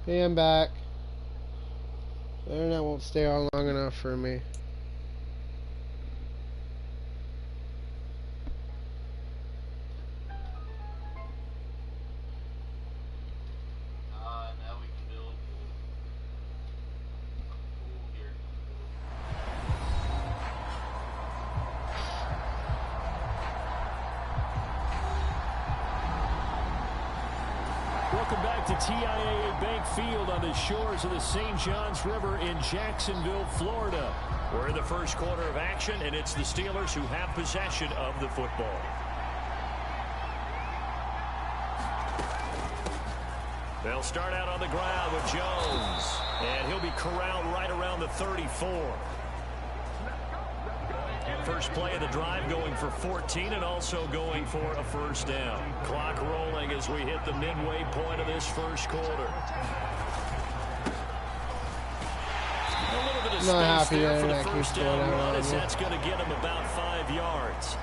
Hey, I'm back. The internet won't stay on long enough for me. Now we can build a pool here. Welcome back to TIAA Bank Field on the shores of the St. Johns River in Jacksonville, Florida. We're in the first quarter of action, and it's the Steelers who have possession of the football. They'll start out on the ground with Jones, and he'll be corralled right around the 34. First play of the drive going for 14 and also going for a first down. Clock rolling as we hit the midway point of this first quarter. A little bit of space there for the first down run as that's going to get him about 5 yards.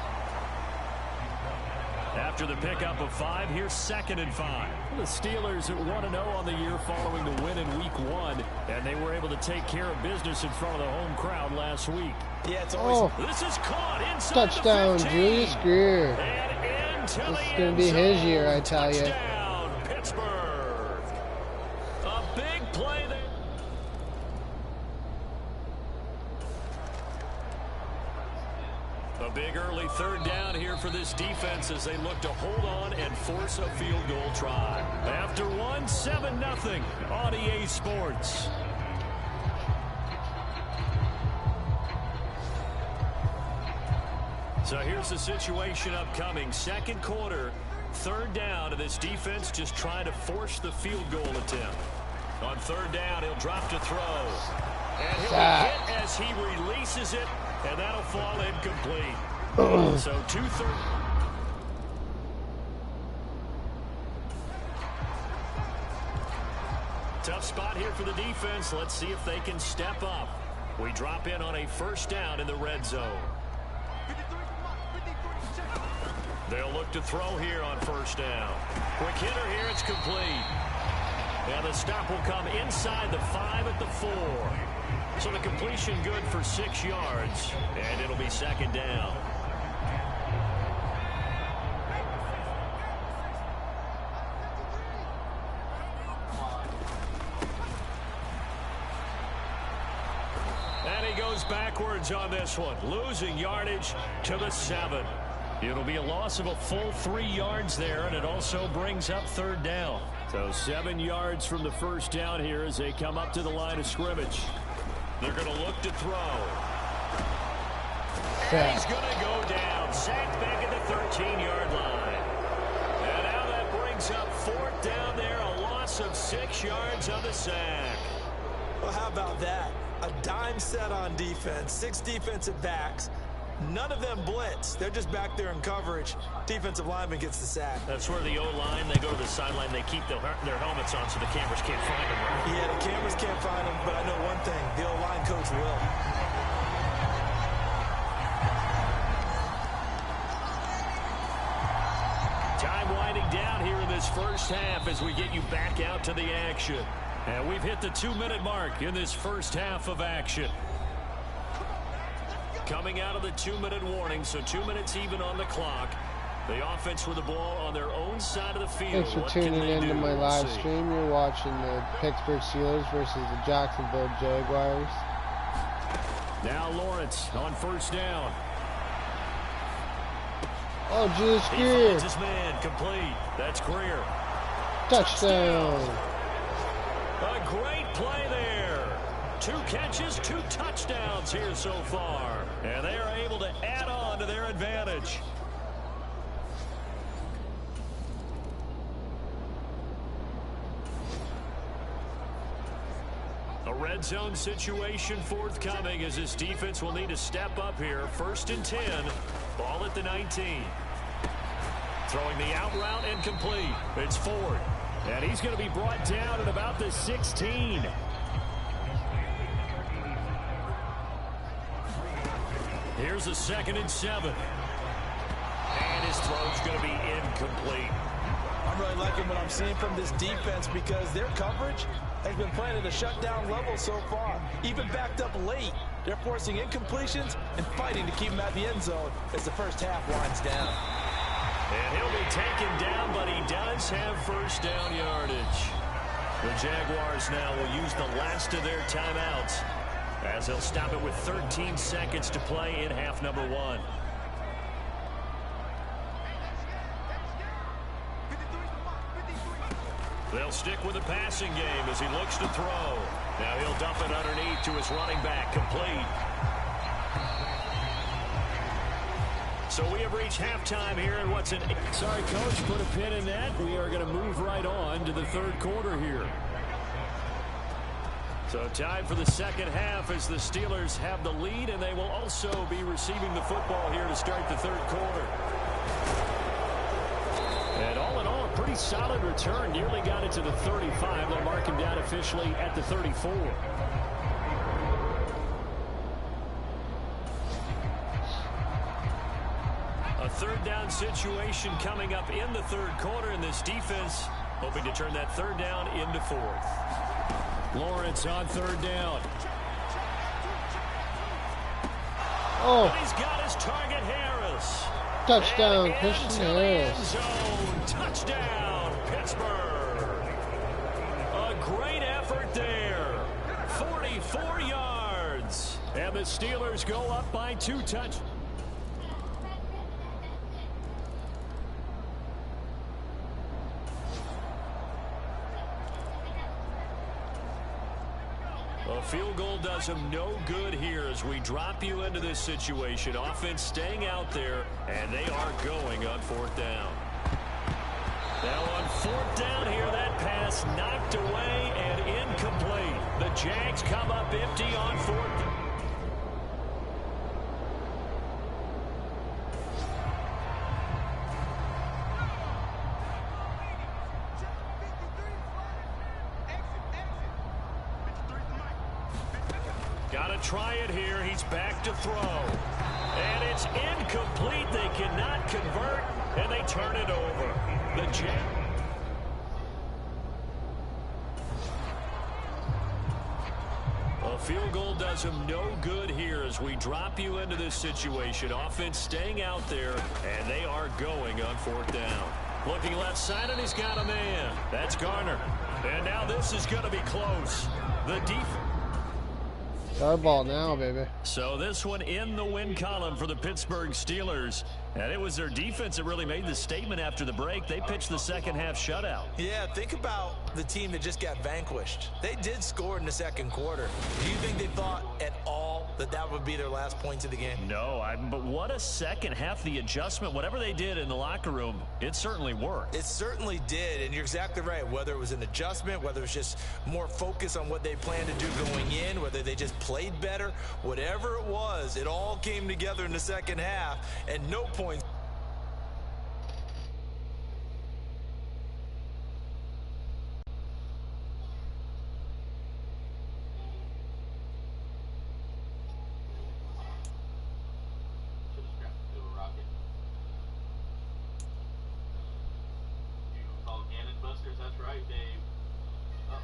After the pickup of 5, here's 2nd and 5. The Steelers at 1-0 on the year following the win in Week 1, and they were able to take care of business in front of the home crowd last week. Yeah, it's always this is caught inside touchdown, the 15. Julius Greer. And into This is the going to be his year, I tell you. Touchdown, Pittsburgh. A big play there. A big early 3rd down here for this defense as they look to hold on and force a field goal try. After 1, 7-0 on EA Sports. So here's the situation upcoming. 2nd quarter, 3rd down, and this defense just trying to force the field goal attempt. On 3rd down, he'll drop to throw. And he'll be hit as he releases it, and that'll fall incomplete. So 2-3. Tough spot here for the defense. Let's see if they can step up. We drop in on a first down in the red zone. They'll look to throw here on first down. Quick hitter here, it's complete. And the stop will come inside the 5 at the 4. So the completion good for 6 yards, and it'll be 2nd down. And he goes backwards on this one, losing yardage to the 7. It'll be a loss of a full 3 yards there, and it also brings up 3rd down. So 7 yards from the first down here as they come up to the line of scrimmage. They're going to look to throw. And he's going to go down. Sacked back at the 13-yard line. And now that brings up 4th down there. A loss of 6 yards on the sack. Well, how about that? A dime set on defense. 6 defensive backs. None of them blitz. They're just back there in coverage. Defensive lineman gets the sack. That's where the O-line, they go to the sideline, they keep their helmets on so the cameras can't find them. Right? Yeah, the cameras can't find them, but I know one thing. The O-line coach will. Time winding down here in this first half as we get you back out to the action. And we've hit the 2-minute mark in this first half of action. Coming out of the 2-minute warning, so 2 minutes even on the clock. The offense with the ball on their own side of the field. Thanks for tuning in to my live stream. You're watching the Pittsburgh Steelers versus the Jacksonville Jaguars. Now Lawrence on first down. Oh, Julius He Greer. finds his man, complete. That's Greer. Touchdown. A great play there. 2 catches, 2 touchdowns here so far. And they are able to add on to their advantage. A red zone situation forthcoming as this defense will need to step up here. 1st and 10. Ball at the 19. Throwing the out route and complete. It's Ford. And he's going to be brought down at about the 16. Here's a 2nd and 7. And his throw's going to be incomplete. I'm really liking what I'm seeing from this defense because their coverage has been playing at a shutdown level so far. Even backed up late, they're forcing incompletions and fighting to keep him at the end zone as the first half winds down. And he'll be taken down, but he does have first down yardage. The Jaguars now will use the last of their timeouts as they'll stop it with 13 seconds to play in half number 1. They'll stick with the passing game as he looks to throw. Now he'll dump it underneath to his running back, complete. So we have reached halftime here, and what's an... Sorry, Coach, put a pin in that. We are going to move right on to the third quarter here. So time for the second half as the Steelers have the lead, and they will also be receiving the football here to start the third quarter. And all in all, a pretty solid return. Nearly got it to the 35. They'll mark him down officially at the 34. A third down situation coming up in the third quarter, and this defense hoping to turn that third down into fourth. Lawrence on third down. Oh. And he's got his target, Harris. Touchdown, Christian Harris. Touchdown, Pittsburgh. A great effort there. 44 yards. And the Steelers go up by 2 touchdowns. A field goal does him no good here as we drop you into this situation. Offense staying out there, and they are going on fourth down. Now on fourth down here, that pass knocked away and incomplete. The Jags come up empty on fourth down. Got to try it here. He's back to throw. And it's incomplete. They cannot convert, and they turn it over. The Jags. A field goal does him no good here as we drop you into this situation. Offense staying out there, and they are going on fourth down. Looking left side, and he's got a man. That's Garner. And now this is going to be close. The defense. Our ball now, baby. So this one in the win column for the Pittsburgh Steelers. And it was their defense that really made the statement after the break. They pitched the second half shutout. Yeah, think about the team that just got vanquished. They did score in the second quarter. Do you think they thought at all that that would be their last points of the game? No, but what a second half. The adjustment, whatever they did in the locker room, it certainly worked. It certainly did, and you're exactly right. Whether it was an adjustment, whether it was just more focus on what they planned to do going in, whether they just played better, whatever it was, it all came together in the second half, and no points. That's right, Dave. Oh.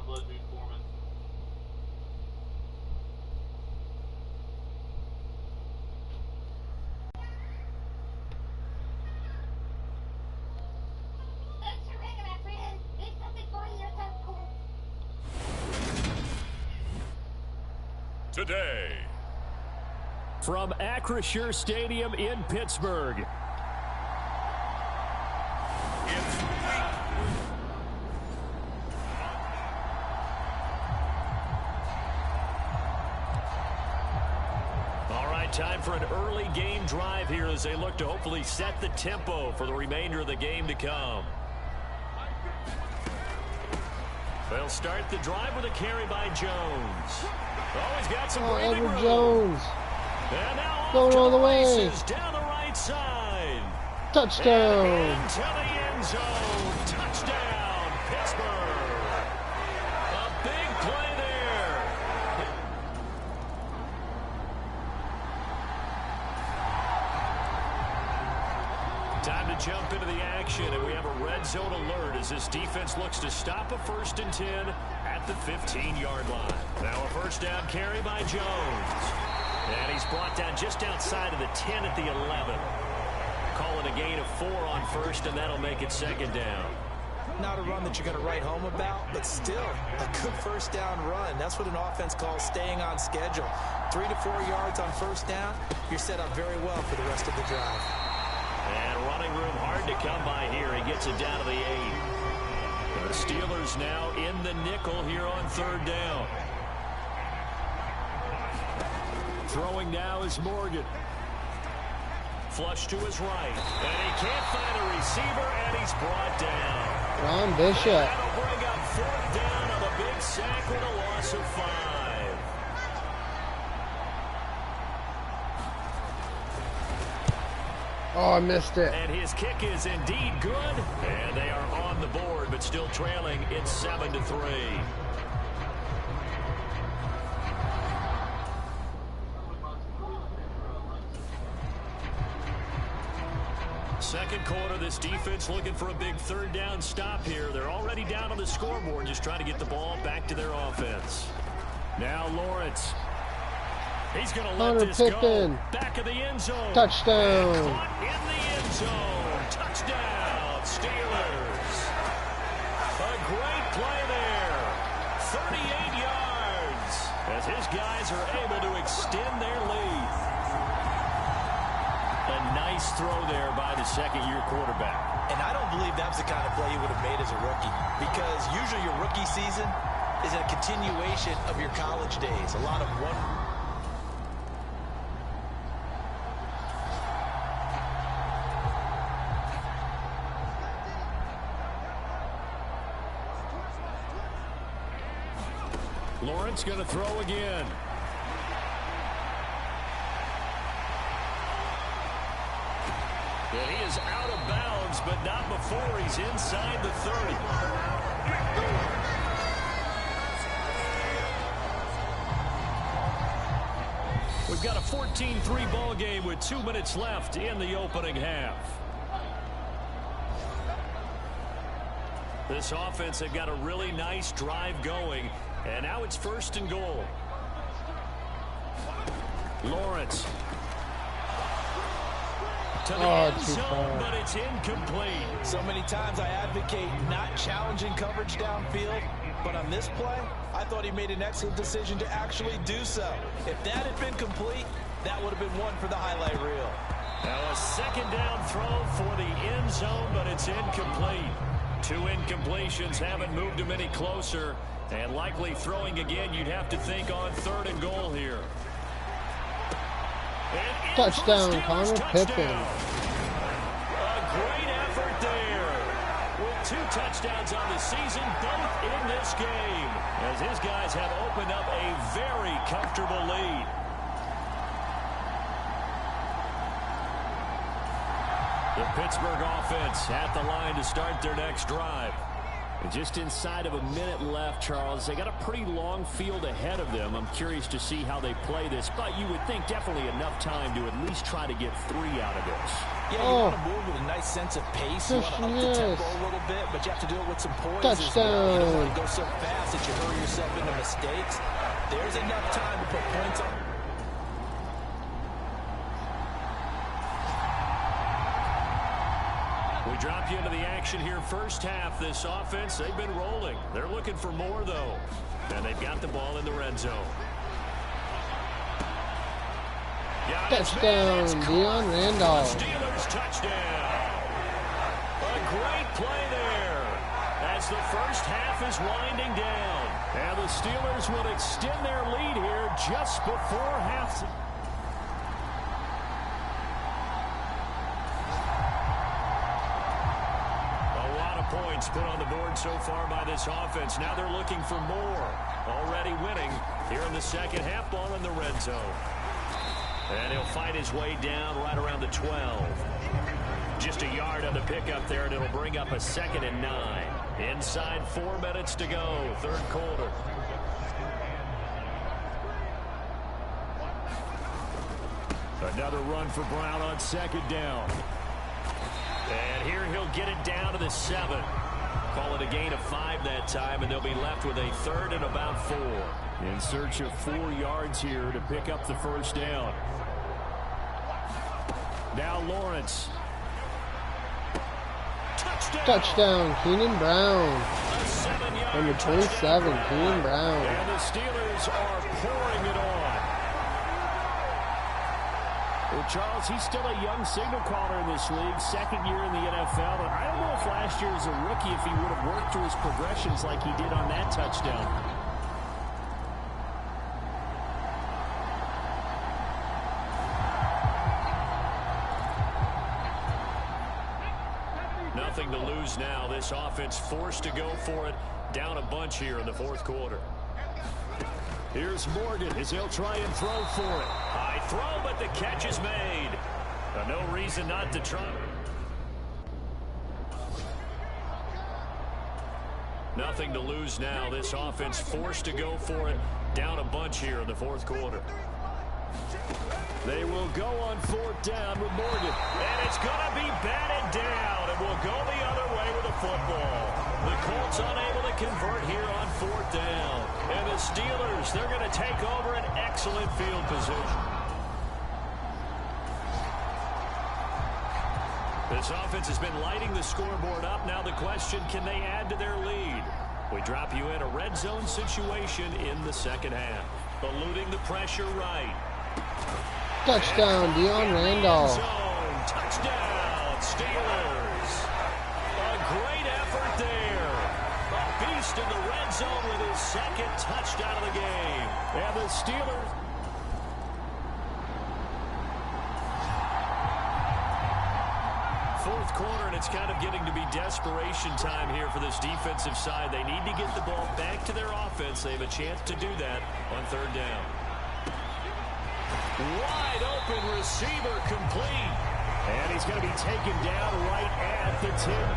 Blood moon Foreman. today. From Acrisure Stadium in Pittsburgh. It's week. All right, time for an early game drive here as they look to hopefully set the tempo for the remainder of the game to come. They'll start the drive with a carry by Jones. Oh, he's got some breathing room. Jones. And now going all the way. Down the right side. Touchdown. And into the end zone. Touchdown, Pittsburgh. A big play there. Time to jump into the action, and we have a red zone alert as this defense looks to stop a 1st and 10 at the 15-yard line. Now a first down carry by Jones. And he's brought down just outside of the 10 at the 11. Call it a gain of 4 on 1st, and that'll make it 2nd down. Not a run that you're going to write home about, but still a good first down run. That's what an offense calls staying on schedule. 3 to 4 yards on first down, you're set up very well for the rest of the drive. And running room hard to come by here. He gets it down to the 8. The Steelers now in the nickel here on 3rd down. Throwing now is Morgan. Flush to his right. And he can't find a receiver, and he's brought down. Ron Bishop. And that'll bring up 4th down on a big sack with a loss of 5. Oh, I missed it. And his kick is indeed good. And they are on the board, but still trailing. It's 7-3. Second quarter, this defense looking for a big 3rd down stop here. They're already down on the scoreboard, just trying to get the ball back to their offense. Now Lawrence. He's going to let this go. Back of the end zone. Touchdown. And caught in the end zone. Touchdown, Steelers. A great play there. 38 yards as his guys are able to extend their lead. A nice throw there by the second-year quarterback. And I don't believe that's the kind of play he would have made as a rookie, because usually your rookie season is a continuation of your college days. A lot of one. Lawrence going to throw again. And he is out of bounds, but not before he's inside the 30. We've got a 14-3 ball game with 2 minutes left in the opening half. This offense, they've got a really nice drive going, and now it's 1st and goal. Lawrence. To the end zone, but it's incomplete. So many times I advocate not challenging coverage downfield, but on this play, I thought he made an excellent decision to actually do so. If that had been complete, that would have been one for the highlight reel. Now a 2nd down throw for the end zone, but it's incomplete. 2 incompletions haven't moved him any closer, and likely throwing again, you'd have to think on 3rd and goal here. Touchdown, Connor Pippen. A great effort there. With 2 touchdowns on the season, both in this game, as his guys have opened up a very comfortable lead. The Pittsburgh offense at the line to start their next drive. And just inside of a minute left, Charles. They got a pretty long field ahead of them. I'm curious to see how they play this, but you would think definitely enough time to at least try to get 3 out of this. Yeah, you want to move with a nice sense of pace. You want to up the tempo a little bit, but you have to do it with some poise. Touchdown. You don't want to go so fast that you hurry yourself into mistakes. There's enough time to put points on. We drop you into the action here first half. This offense, they've been rolling. They're looking for more, though. And they've got the ball in the red zone. Touchdown, Deion Randolph. Steelers touchdown. A great play there as the first half is winding down. And the Steelers will extend their lead here just before halftime. Points put on the board so far by this offense. Now they're looking for more. Already winning here in the second half, ball in the red zone. And he'll fight his way down right around the 12. Just a yard on the pickup there, and it'll bring up a 2nd and 9. Inside 4 minutes to go, third quarter. Another run for Brown on 2nd down. And here he'll get it down to the 7. Call it a gain of 5 that time, and they'll be left with a 3rd and about 4. In search of 4 yards here to pick up the first down. Now Lawrence. Touchdown, Keenan Brown. Number 27, Keenan Brown. And the Steelers are pouring it on. Well, Charles, he's still a young signal caller in this league, 2nd year in the NFL. And I don't know if last year as a rookie if he would have worked through his progressions like he did on that touchdown. Nothing to lose now. This offense forced to go for it. Down a bunch here in the 4th quarter. Here's Morgan as he'll try and throw for it. High throw, but the catch is made. No reason not to try. Nothing to lose now. This offense forced to go for it. Down a bunch here in the 4th quarter. They will go on 4th down with Morgan. And it's going to be batted down. And will go the other way with the football. The Colts unable to convert here on 4th down. And the Steelers, they're going to take over an excellent field position. This offense has been lighting the scoreboard up. Now the question, can they add to their lead? We drop you in a red zone situation in the 2nd half. Eluding the pressure right. Touchdown, Deion Randolph. Touchdown, Steelers. A great effort there. A beast in the red zone with his 2nd touchdown of the game. And the Steelers. Fourth quarter, and it's kind of getting to be desperation time here for this defensive side. They need to get the ball back to their offense. They have a chance to do that on 3rd down. Wide open receiver complete. And he's going to be taken down right at the 10.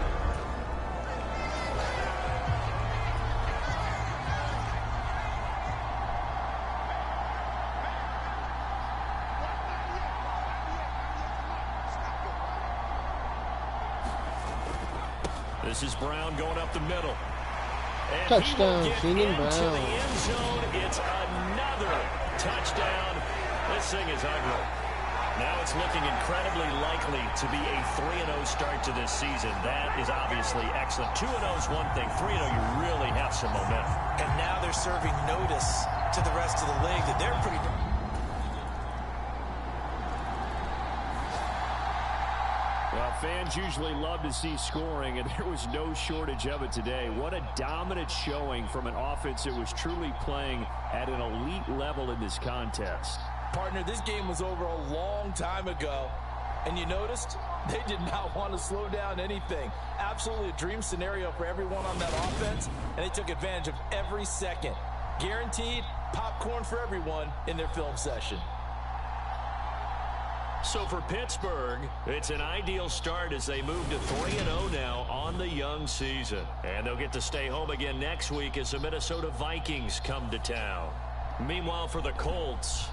This is Brown going up the middle. And touchdown, Keenan Brown. To the end zone. It's another touchdown. This thing is ugly. Now it's looking incredibly likely to be a 3-0 start to this season. That is obviously excellent. 2-0 is one thing. 3-0, you really have some momentum. And now they're serving notice to the rest of the league that they're pretty... Well, fans usually love to see scoring, and there was no shortage of it today. What a dominant showing from an offense that was truly playing at an elite level in this contest. Partner, this game was over a long time ago, and you noticed they did not want to slow down anything. Absolutely a dream scenario for everyone on that offense, and they took advantage of every second. Guaranteed popcorn for everyone in their film session. So for Pittsburgh, it's an ideal start as they move to 3-0 now on the young season. And they'll get to stay home again next week as the Minnesota Vikings come to town. Meanwhile, for the Colts,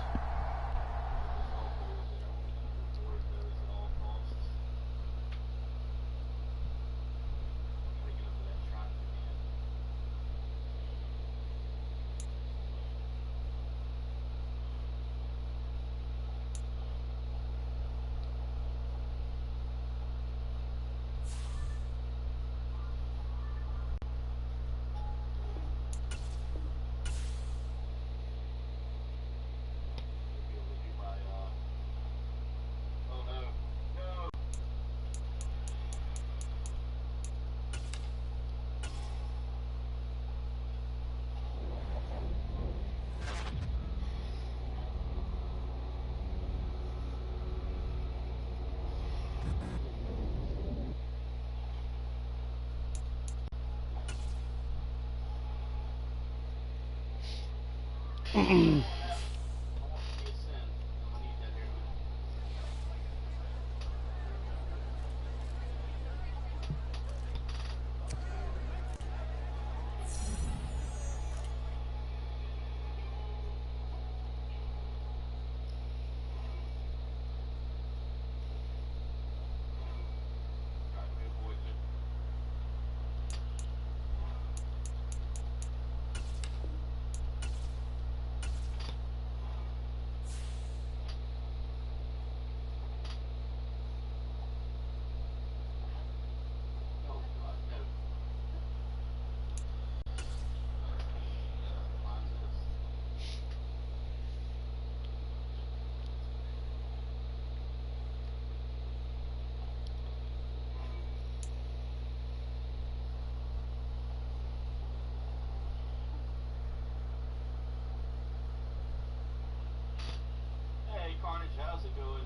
How's it going?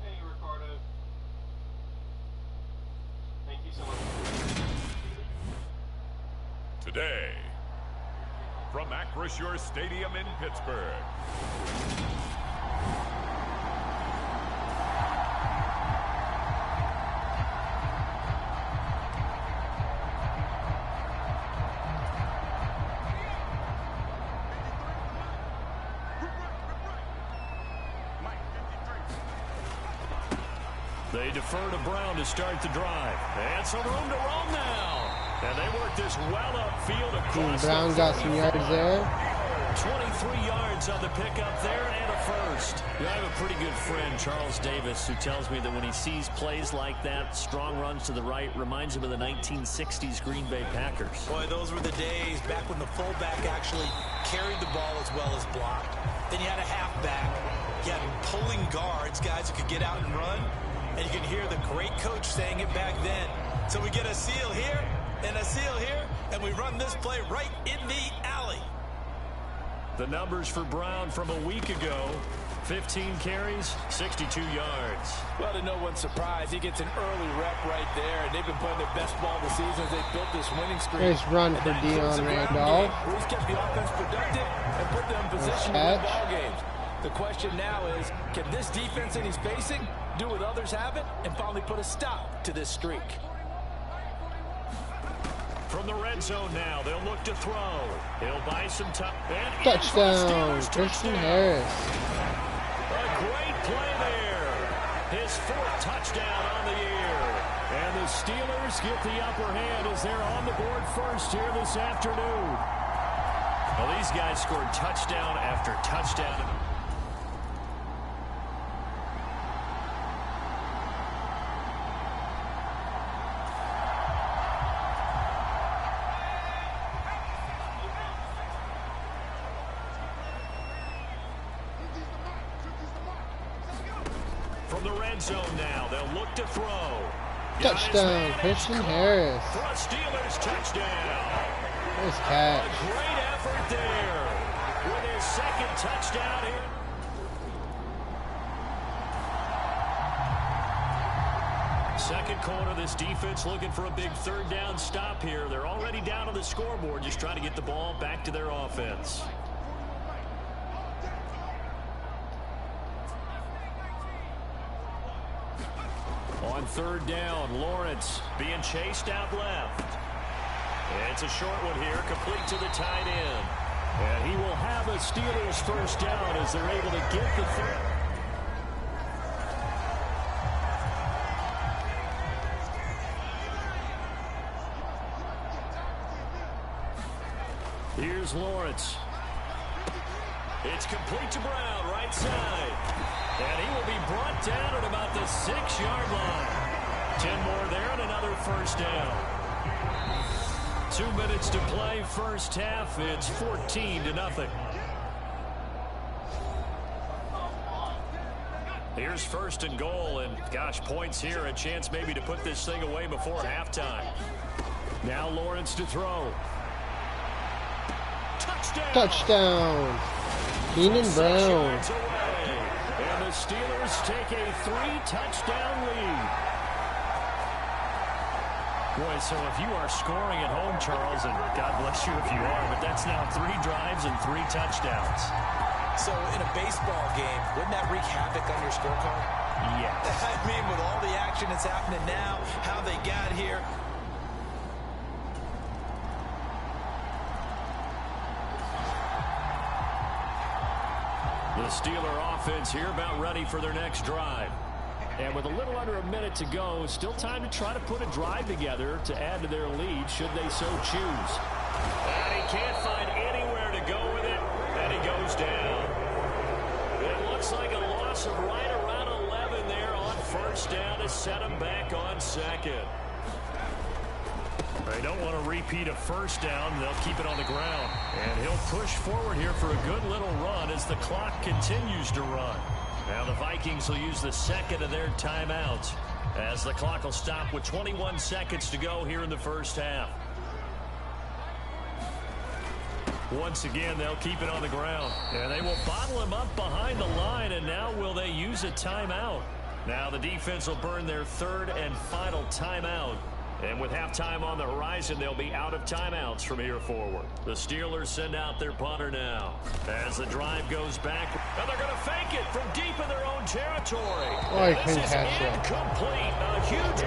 Hey, Ricardo. Thank you so much. Today, from Acrisure Stadium in Pittsburgh. They defer to Brown to start the drive. And some room to roam now. And they work this well upfield across. Brown got some yards there. 23 yards on the pickup there and a first. I have a pretty good friend, Charles Davis, who tells me that when he sees plays like that, strong runs to the right, reminds him of the 1960s Green Bay Packers. Boy, those were the days back when the fullback actually carried the ball as well as blocked. Then you had a halfback. You had pulling guards, guys who could get out and run. And you can hear the great coach saying it back then. So we get a seal here and a seal here, and we run this play right in the alley. The numbers for Brown from a week ago: 15 carries, 62 yards. Well, to no one's surprise, he gets an early rep right there, and they've been playing their best ball this season as they've built this winning streak. Nice run for Dion Randolph. He's kept the offense productive and put them in position to win ball games. The question now is, can this defense that he's facing do what others haven't and finally put a stop to this streak? From the red zone now, they'll look to throw. He'll buy some time. Touchdown, Christian Harris. A great play there. His fourth touchdown on the year. And the Steelers get the upper hand as they're on the board first here this afternoon. Well, these guys scored touchdown after touchdown. From the red zone now, they'll look to throw. Touchdown, Christian Harris. For a Steelers touchdown. Nice catch. A great effort there with his second touchdown here. Second quarter, this defense looking for a big third down stop here. They're already down on the scoreboard, just trying to get the ball back to their offense. On third down, Lawrence being chased out left. It's a short one here, complete to the tight end. And he will have a Steelers first down as they're able to get the third. Here's Lawrence. It's complete to Brown, right side. And he will be brought down at about the 6-yard line. 10 more there and another first down. 2 minutes to play first half. It's 14-0. Here's first and goal, and gosh, points here. A chance maybe to put this thing away before halftime. Now Lawrence to throw. Touchdown! Touchdown! Keenan Brown. And the Steelers take a 3-touchdown lead. Boy, so if you are scoring at home, Charles, and God bless you if you are, but that's now 3 drives and 3 touchdowns. So in a baseball game, wouldn't that wreak havoc on your scorecard? Yes. I mean, with all the action that's happening now, how they got here. The Steeler offense here about ready for their next drive. And with a little under a minute to go, still time to try to put a drive together to add to their lead should they so choose. And he can't find anywhere to go with it, and he goes down. It looks like a loss of right around 11 there on first down to set him back on second. They don't want to repeat a first down. They'll keep it on the ground. And he'll push forward here for a good little run as the clock continues to run. Now the Vikings will use the second of their timeouts as the clock will stop with 21 seconds to go here in the first half. Once again, they'll keep it on the ground. And they will bottle him up behind the line, and now will they use a timeout? Now the defense will burn their third and final timeout. And with halftime on the horizon, they'll be out of timeouts from here forward. The Steelers send out their punter now as the drive goes back. And they're going to fake it from deep in their own territory. Oh, he this couldn't is catch it. incomplete. A huge...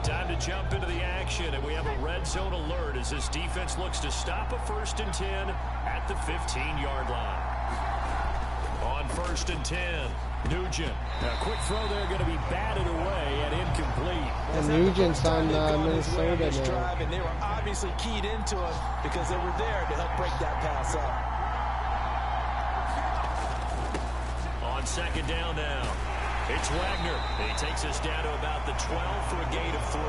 Time to jump into the action, and we have a red zone alert as this defense looks to stop a 1st and 10 at the 15-yard line. On 1st and 10, Nugent. A quick throw there going to be batted away and incomplete. And Nugent's on Minnesota now. And they were obviously keyed into him because they were there to help break that pass up. On 2nd down now. It's Wagner. He takes us down to about the 12 for a gain of 3.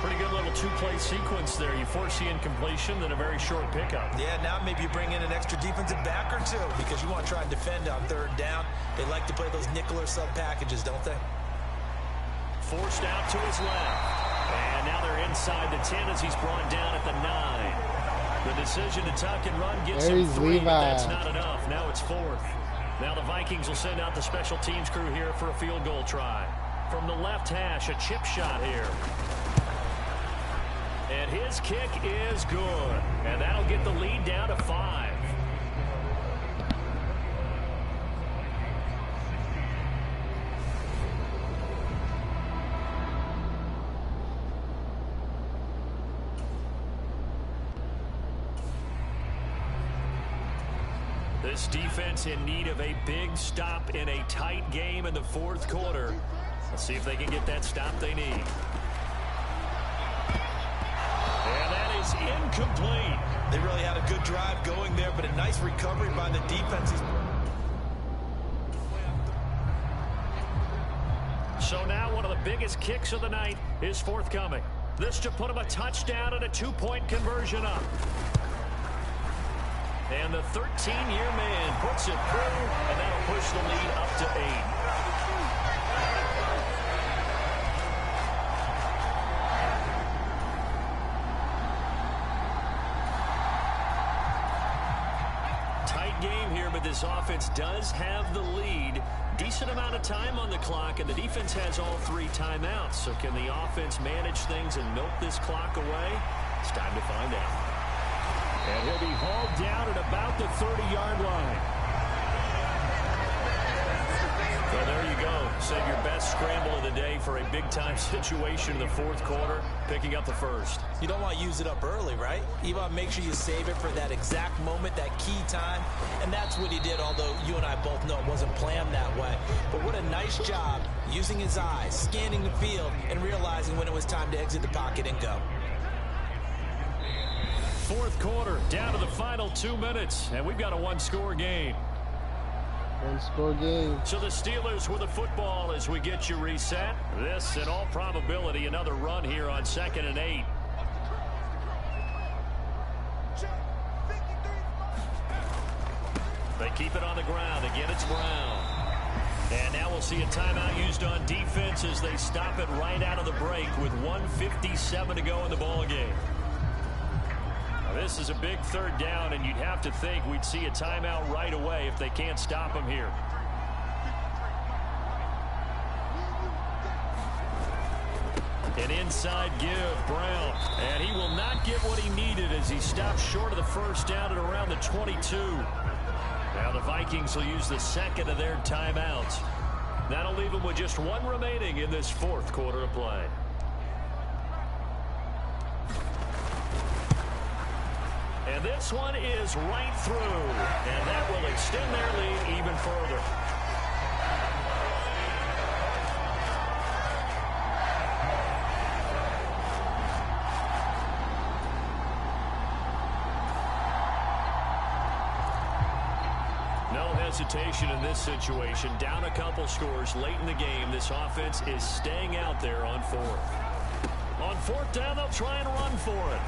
Pretty good little 2-play sequence there. You force the incompletion, then a very short pickup. Yeah, now maybe you bring in an extra defensive back or two because you want to try and defend on 3rd down. They like to play those nickel or sub packages, don't they? Forced out to his left. And now they're inside the 10 as he's brought down at the 9. The decision to tuck and run gets him 3, but that's not enough. Now it's 4th. Now the Vikings will send out the special teams crew here for a field goal try. From the left hash, a chip shot here. And his kick is good. And that'll get the lead down to 5. This defense in need of a big stop in a tight game in the 4th quarter. Let's see if they can get that stop they need. And that is incomplete. They really had a good drive going there, but a nice recovery by the defense. So now one of the biggest kicks of the night is forthcoming. This to put him a touchdown and a 2-point conversion up. And the 13-year man puts it through, and that'll push the lead up to 8. Tight game here, but this offense does have the lead. Decent amount of time on the clock, and the defense has all 3 timeouts. So can the offense manage things and milk this clock away? It's time to find out. And he'll be hauled down at about the 30-yard line. So there you go. Save your best scramble of the day for a big-time situation in the 4th quarter, picking up the 1st. You don't want to use it up early, right? You want to make sure you save it for that exact moment, that key time. And that's what he did, although you and I both know it wasn't planned that way. But what a nice job using his eyes, scanning the field, and realizing when it was time to exit the pocket and go. 4th quarter, down to the final 2 minutes, and we've got a 1-score game. 1-score game. So the Steelers with the football as we get you reset. This, in all probability, another run here on 2nd and 8. They keep it on the ground. Again, it's Brown. And now we'll see a timeout used on defense as they stop it right out of the break with 1:57 to go in the ball game. This is a big third down, and you'd have to think we'd see a timeout right away if they can't stop him here. An inside give, Brown. And he will not get what he needed as he stops short of the first down at around the 22. Now the Vikings will use the second of their timeouts. That'll leave them with just one remaining in this fourth quarter of play. And this one is right through. And that will extend their lead even further. Hesitation in this situation. Down a couple scores late in the game. This offense is staying out there on fourth. On fourth down, they'll try and run for it.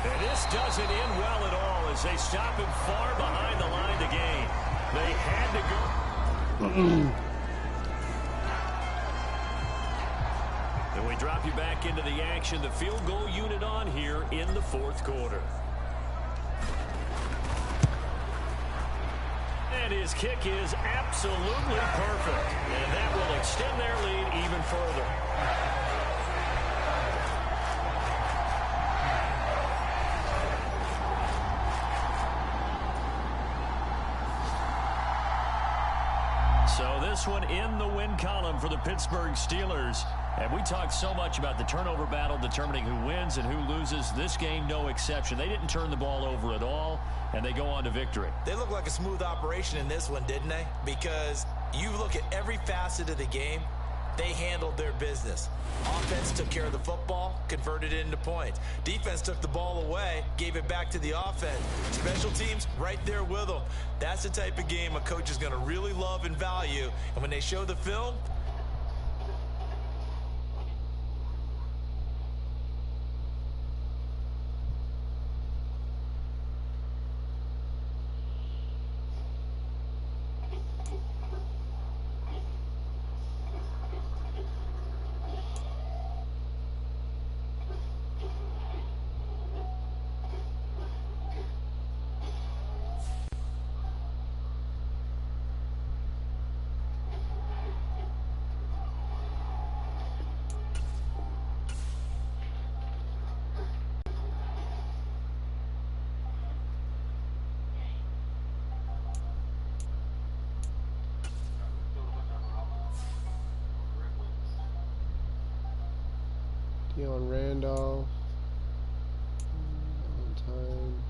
And this doesn't end well at all as they stop him far behind the line to gain. They had to go. And we drop you back into the action. The field goal unit on here in the fourth quarter. And his kick is absolutely perfect. And that will extend their lead even further. So this one in the win column for the Pittsburgh Steelers. And we talked so much about the turnover battle determining who wins and who loses. This game, no exception. They didn't turn the ball over at all, and they go on to victory. They look like a smooth operation in this one, didn't they? Because you look at every facet of the game, they handled their business. Offense took care of the football, converted it into points. Defense took the ball away, gave it back to the offense. Special teams, right there with them. That's the type of game a coach is going to really love and value. And when they show the film, on Randolph on time.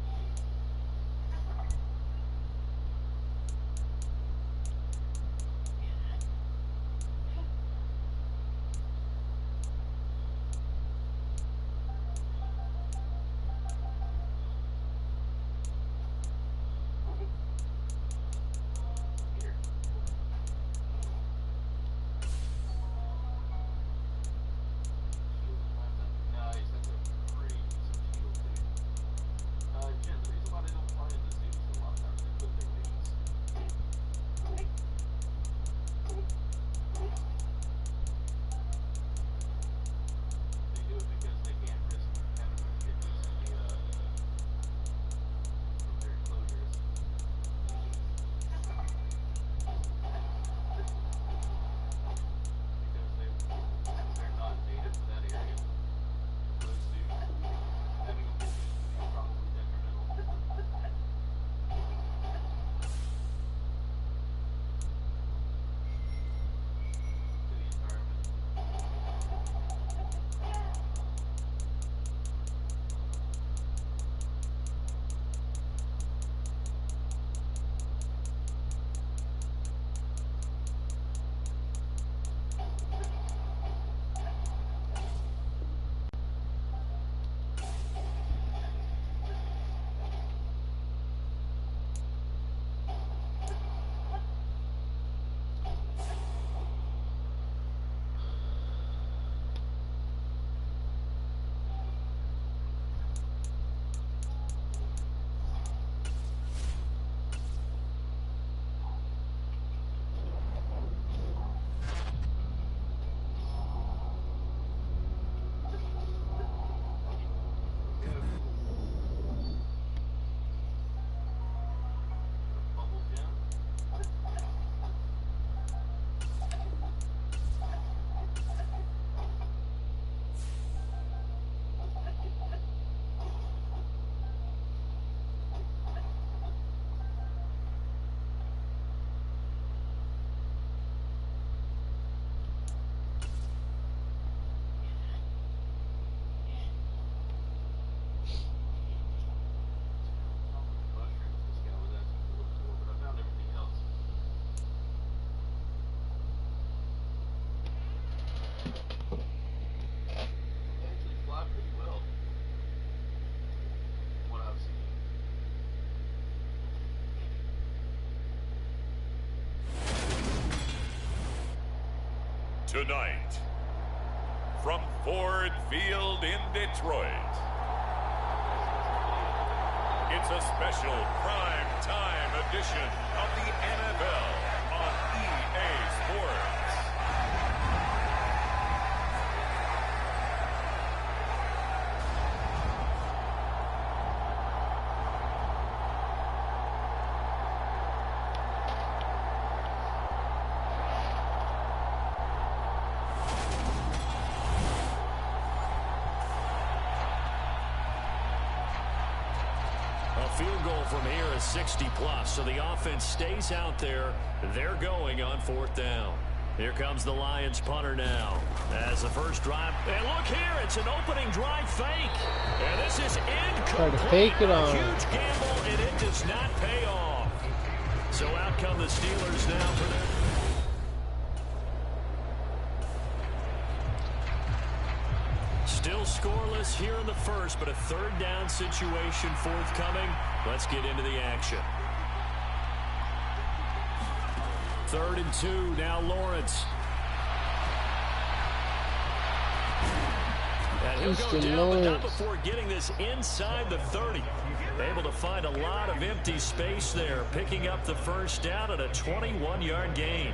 Tonight, from Ford Field in Detroit, it's a special prime time edition of the NFL on EA Sports. Field goal from here is 60+, so the offense stays out there. They're going on 4th down. Here comes the Lions punter now as the first drive. And look here, it's an opening drive fake. And this is incomplete. Try to fake it on. A huge gamble, and it does not pay off. So out come the Steelers now for their... Still scoreless here in the first, but a 3rd down situation forthcoming. Let's get into the action. 3rd and 2, now Lawrence. And he'll go down, but not before getting this inside the 30. Able to find a lot of empty space there, picking up the first down at a 21-yard gain.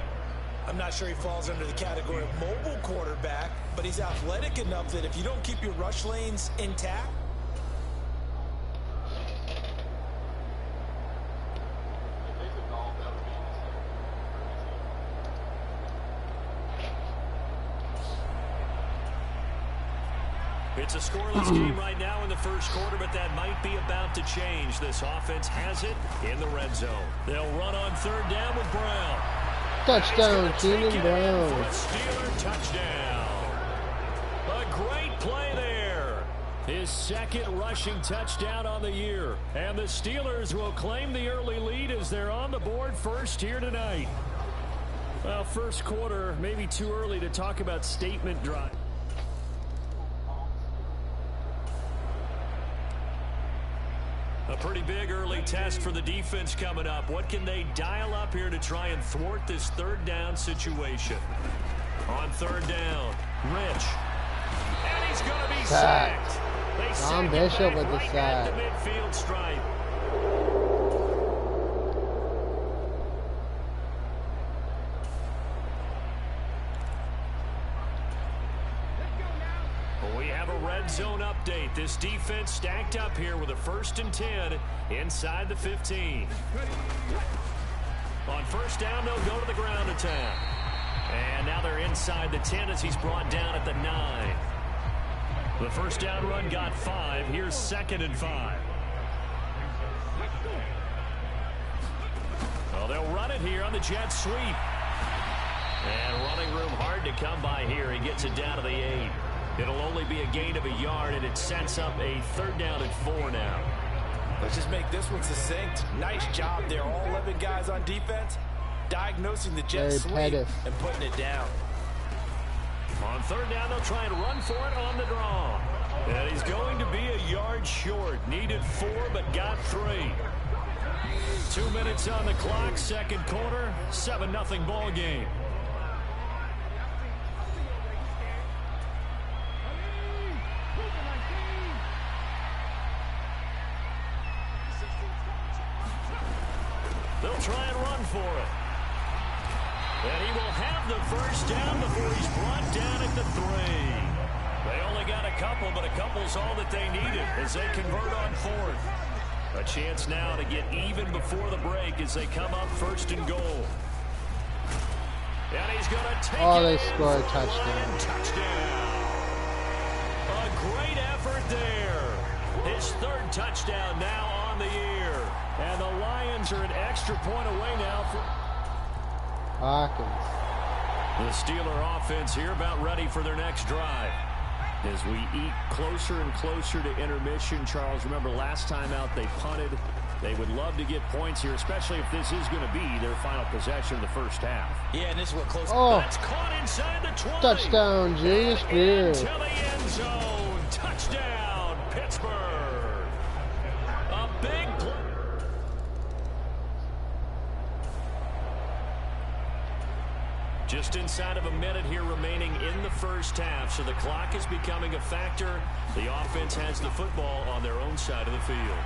I'm not sure he falls under the category of mobile quarterback, but he's athletic enough that if you don't keep your rush lanes intact. It's a scoreless game right now in the first quarter, but that might be about to change. This offense has it in the red zone. They'll run on 3rd down with Brown. Touchdown, Keenan Brown. For a Steeler touchdown. A great play there. His 2nd rushing touchdown on the year. And the Steelers will claim the early lead as they're on the board first here tonight. Well, first quarter, maybe too early to talk about statement drive. A pretty big early test for the defense coming up. What can they dial up here to try and thwart this 3rd down situation? On 3rd down, Rich. And he's going to be sacked. Ron Bishop with the sack. The midfield stripe. We have a red zone update. This defense stacked up here with a 1st and 10 inside the 15. On 1st down, they'll go to the ground attack. And now they're inside the 10 as he's brought down at the 9. The 1st down run got 5. Here's 2nd and 5. Well, they'll run it here on the jet sweep. And running room hard to come by here. He gets it down to the 8. It'll only be a gain of a yard, and it sets up a 3rd down and 4 now. Let's just make this one succinct. Nice job there. All 11 guys on defense diagnosing the jet sweep and putting it down. On 3rd down, they'll try and run for it on the draw. And he's going to be a yard short. Needed 4, but got 3. 2 minutes on the clock, 2nd quarter, 7-0 ball game. They'll try and run for it. And he will have the 1st down before he's brought down at the 3. They only got a couple, but a couple's all that they needed as they convert on 4th. A chance now to get even before the break as they come up 1st and goal. And he's going to take it. They score a touchdown. Touchdown. A great effort there. His 3rd touchdown now on the year. And the Lions are an extra point away now for Hawkins. the Steeler offense here about ready for their next drive. As we eat closer and closer to intermission, Charles, remember last time out they punted. They would love to get points here, especially if this is going to be their final possession of the first half. Yeah, and this is what close. That's caught inside the 20. Touchdown, Julius Greer. Into the end zone. Touchdown, Pittsburgh. A big play. Just inside of a minute here remaining in the first half, so the clock is becoming a factor. The offense has the football on their own side of the field.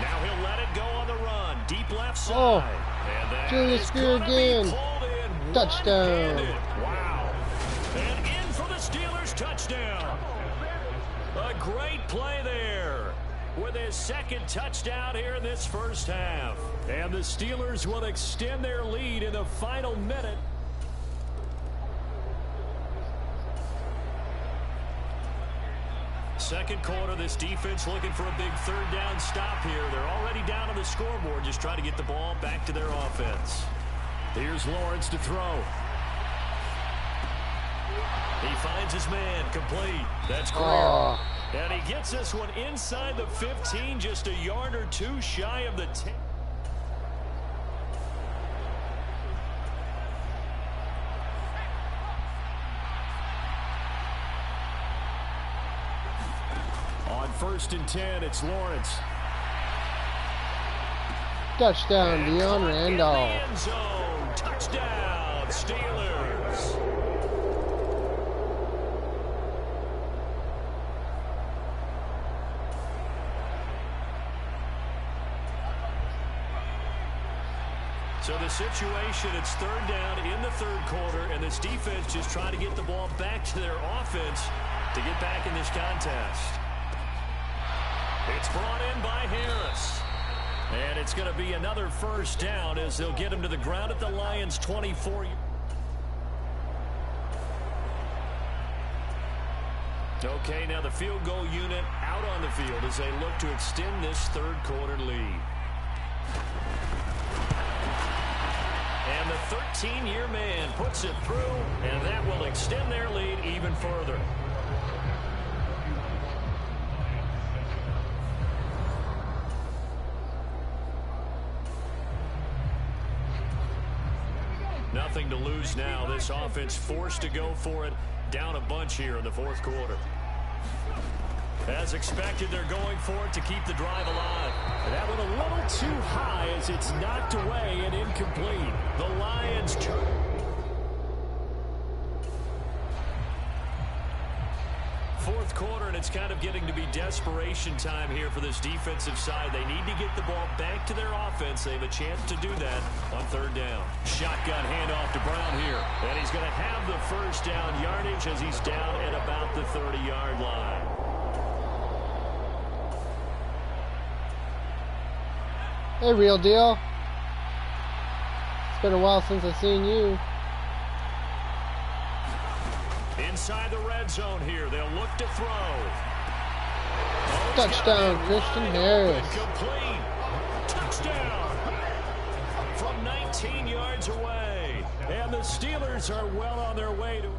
Now he'll let it go on the run. Deep left side. And that Julius is Spear gonna again. be called in Touchdown. one-handed. Wow. And in for the Steelers touchdown. A great play there with his second touchdown here in this first half. And the Steelers will extend their lead in the final minute. Second quarter, this defense looking for a big third down stop here. They're already down on the scoreboard, just trying to get the ball back to their offense. Here's Lawrence to throw. He finds his man, complete. That's Greer. And he gets this one inside the 15, just a yard or two shy of the 10. On 1st and 10, it's Lawrence. Touchdown, And Deion caught in the Randolph. end zone. Touchdown, Steelers. So the situation, it's third down in the third quarter, and this defense just trying to get the ball back to their offense to get back in this contest. It's brought in by Harris. And it's going to be another first down as they'll get him to the ground at the Lions' 24. Okay, now the field goal unit out on the field as they look to extend this third quarter lead. And the 13-year man puts it through, and that will extend their lead even further. Nothing to lose now. This offense forced to go for it. Down a bunch here in the fourth quarter. As expected, they're going for it to keep the drive alive. That one a little too high as it's knocked away and incomplete. The Lions turn. Fourth quarter, and it's kind of getting to be desperation time here for this defensive side. They need to get the ball back to their offense. They have a chance to do that on third down. Shotgun handoff to Brown here. And he's going to have the first down yardage as he's down at about the 30-yard line. Hey, Real Deal. It's been a while since I've seen you. Inside the red zone here, they'll look to throw. Touchdown, Christian Harris. Complete. Touchdown. From 19 yards away. And the Steelers are well on their way to...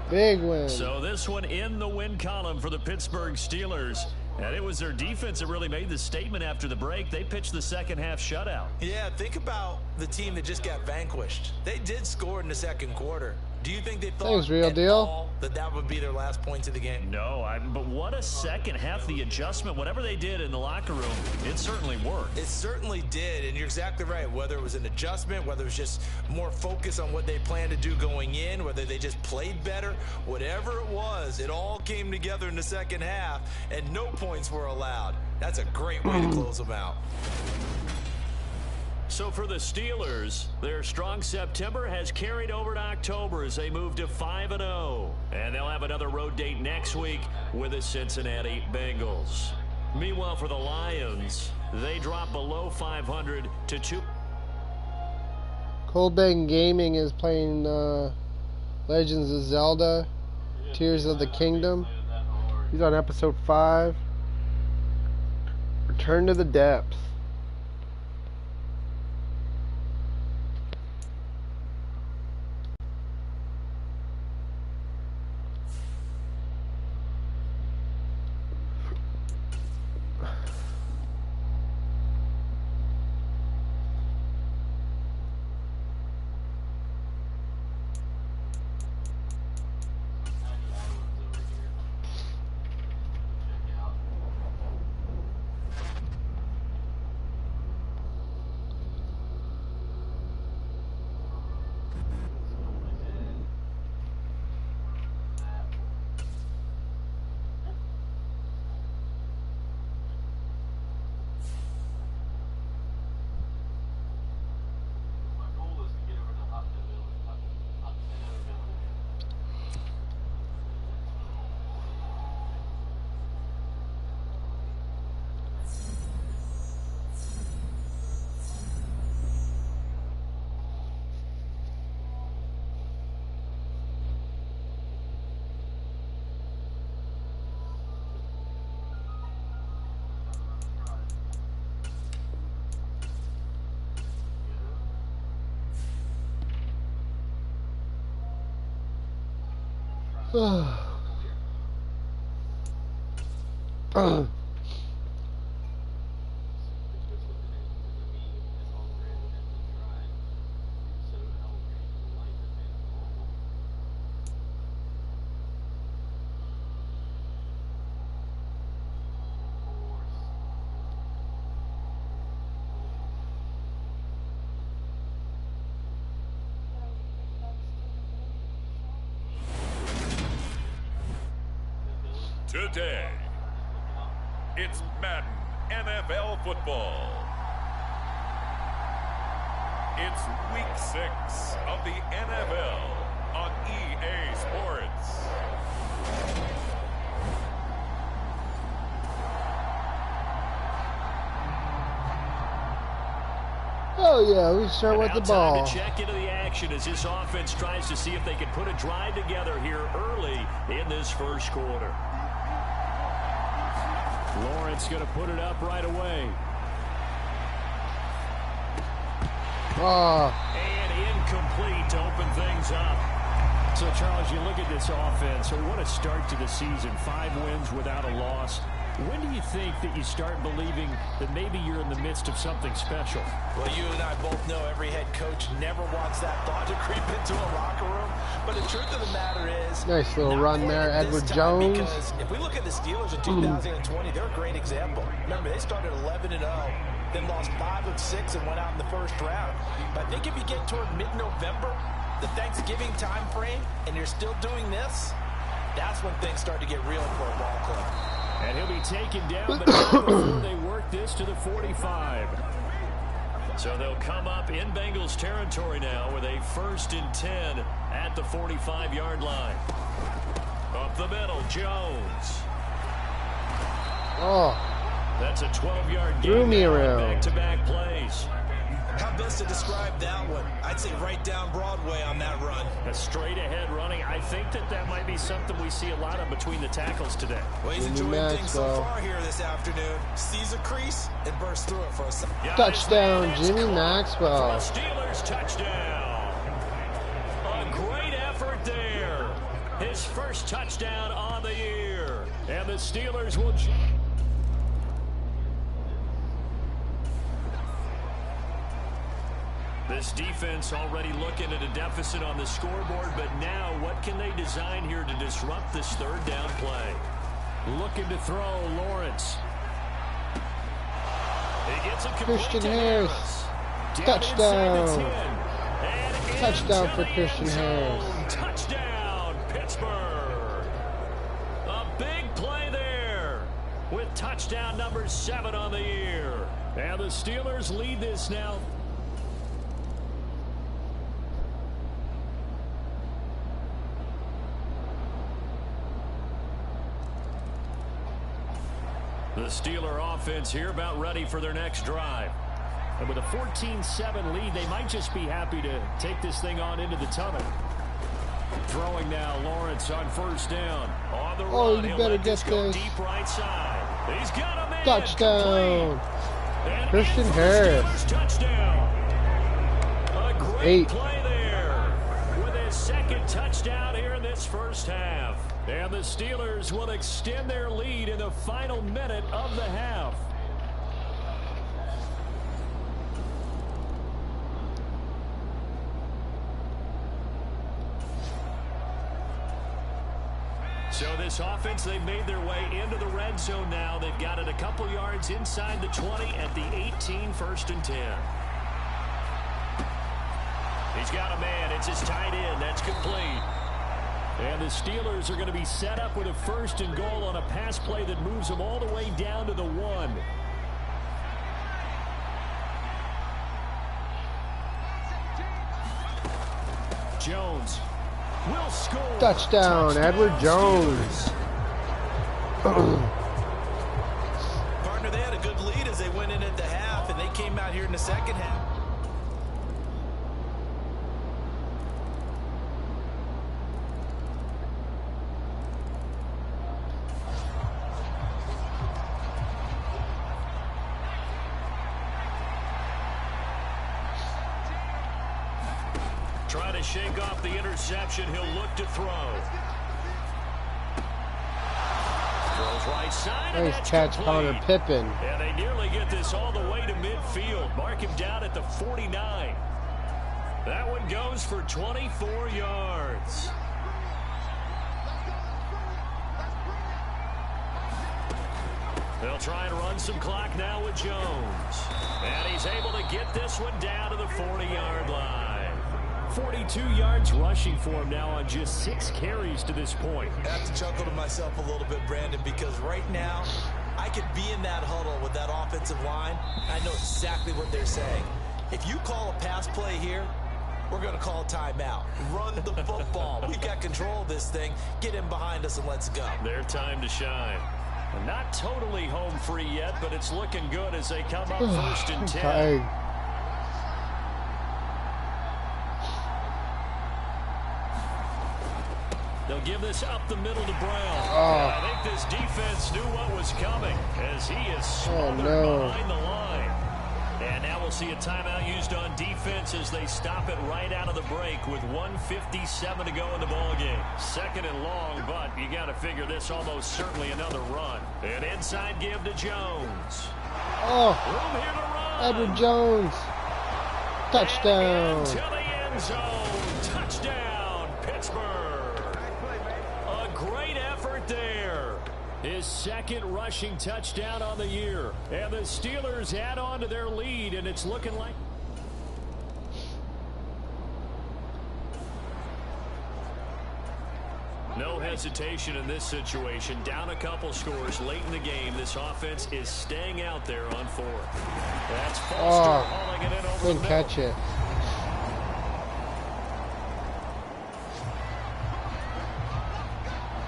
Big win. So this one in the win column for the Pittsburgh Steelers. And it was their defense that really made the statement after the break. They pitched the second half shutout. Yeah, think about the team that just got vanquished. They did score in the second quarter. Do you think they thought Thanks, Real at Deal. all that would be their last points of the game? No, but what a second half. The adjustment, whatever they did in the locker room, it certainly worked. It certainly did, and you're exactly right. Whether it was an adjustment, whether it was just more focus on what they planned to do going in, whether they just played better, whatever it was, it all came together in the second half, and no points were allowed. That's a great way to close them out. So for the Steelers, their strong September has carried over to October as they move to 5-0. And they'll have another road date next week with the Cincinnati Bengals. Meanwhile, for the Lions, they drop below 500 to 2. Coldbang Gaming is playing Legends of Zelda, Tears of the Kingdom. He's on episode 5. Return to the Depths. Today, it's Madden NFL football. It's week 6 of the NFL on EA Sports. Oh yeah, we start with the ball. Time to check into the action as this offense tries to see if they can put a drive together here early in this first quarter. Lawrence going to put it up right away. And incomplete to open things up. So, Charles, you look at this offense, so what a start to the season. 5 wins without a loss. When do you think that you start believing that maybe you're in the midst of something special? Well, you and I both know every head coach never wants that thought to creep into a locker room. But the truth of the matter is... Nice little run there, Edward Jones. Because if we look at the Steelers in 2020, they're a great example. Remember, they started 11-0, then lost 5 of 6 and went out in the first round. But I think if you get toward mid-November, the Thanksgiving time frame, and you're still doing this, that's when things start to get real for a ball club. And he'll be taken down, but not before they work this to the 45. So they'll come up in Bengals territory now with a 1st and 10 at the 45-yard line. Up the middle, Jones. Oh. That's a 12-yard gain. Threw me around. Back-to-back plays. How best to describe that one? I'd say right down Broadway on that run. A straight-ahead running. I think that might be something we see a lot of between the tackles today. Well, he's enjoying things so far here this afternoon. Sees a crease and bursts through it for a second. Touchdown, Jimmy Maxwell. Steelers touchdown. A great effort there. His first touchdown on the year. And the Steelers will... This defense already looking at a deficit on the scoreboard, but now what can they design here to disrupt this 3rd down play? Looking to throw, Lawrence. He gets a Christian Harris. Touchdown. Touchdown for Christian Harris. Touchdown, Pittsburgh. A big play there with touchdown number 7 on the year. And the Steelers lead this now. The Steeler offense here about ready for their next drive. And with a 14-7 lead, they might just be happy to take this thing on into the tunnel. Throwing now, Lawrence on 1st down. On the run, you better get this. Deep right side. He's got him in. Touchdown. Christian Harris. Touchdown. A great 8. play there with his 2nd touchdown here in this first half. And the Steelers will extend their lead in the final minute of the half. So this offense, they've made their way into the red zone now. They've got it a couple yards inside the 20 at the 18, 1st and 10. He's got a man. It's his tight end. That's complete. And the Steelers are going to be set up with a 1st and goal on a pass play that moves them all the way down to the 1. Jones will score. Touchdown, Edward Jones. Partner, they had a good lead as they went in at the half, and they came out here in the second half. Trying to shake off the interception. He'll look to throw. right side, and Nice that's catch, Connor complete. Pippen. And they nearly get this all the way to midfield. Mark him down at the 49. That one goes for 24 yards. They'll try and run some clock now with Jones. And he's able to get this one down to the 40-yard line. 42 yards rushing for him now on just 6 carries to this point. I have to chuckle to myself a little bit, Brandon, because right now I could be in that huddle with that offensive line. I know exactly what they're saying. If you call a pass play here, we're going to call timeout. Run the football. We've got control of this thing. Get in behind us and let's go. Their time to shine. Not totally home free yet, but it's looking good as they come up 1st and 10. They'll give this up the middle to Brown. I think this defense knew what was coming as he is smothered behind the line. And now we'll see a timeout used on defense as they stop it right out of the break with 1:57 to go in the ballgame. 2nd and long, but you got to figure this almost certainly another run. An inside give to Jones. Room here to run. Edward Jones. Touchdown. And into the end zone. Touchdown, Pittsburgh. A great effort there. His 2nd rushing touchdown on the year. And the Steelers add on to their lead, and it's looking like... No hesitation in this situation. Down a couple scores late in the game. This offense is staying out there on 4th. That's Foster hauling it in over the middle. Catch it.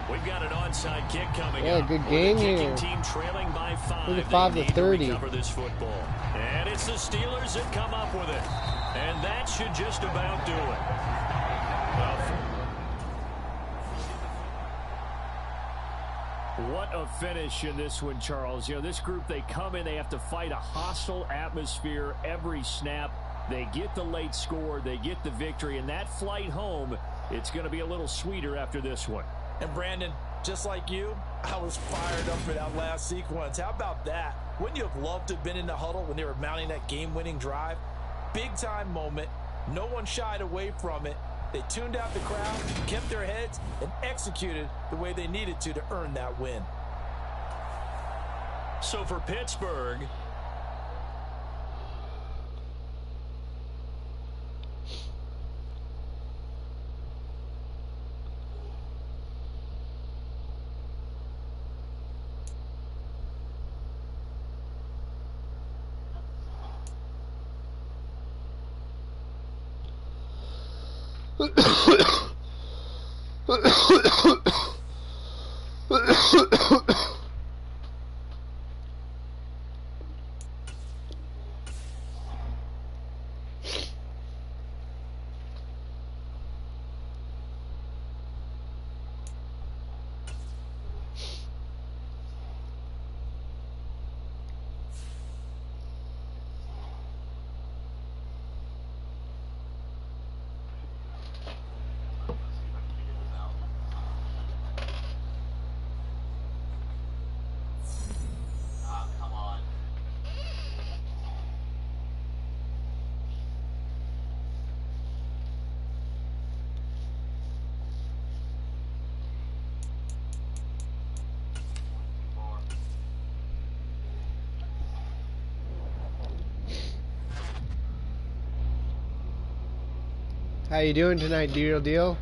We've got an onside kick coming up. Good game here. Team trailing by 5. 35-30. Recover this football. And it's the Steelers that come up with it. And that should just about do it. What a finish in this one, Charles. You know, this group, they come in, they have to fight a hostile atmosphere every snap. They get the late score, they get the victory, and that flight home, it's going to be a little sweeter after this one. And Brandon, just like you, I was fired up for that last sequence. How about that? Wouldn't you have loved to have been in the huddle when they were mounting that game-winning drive? Big-time moment. No one shied away from it. They tuned out the crowd, kept their heads, and executed the way they needed to earn that win. So for Pittsburgh, How you doing tonight, Deal?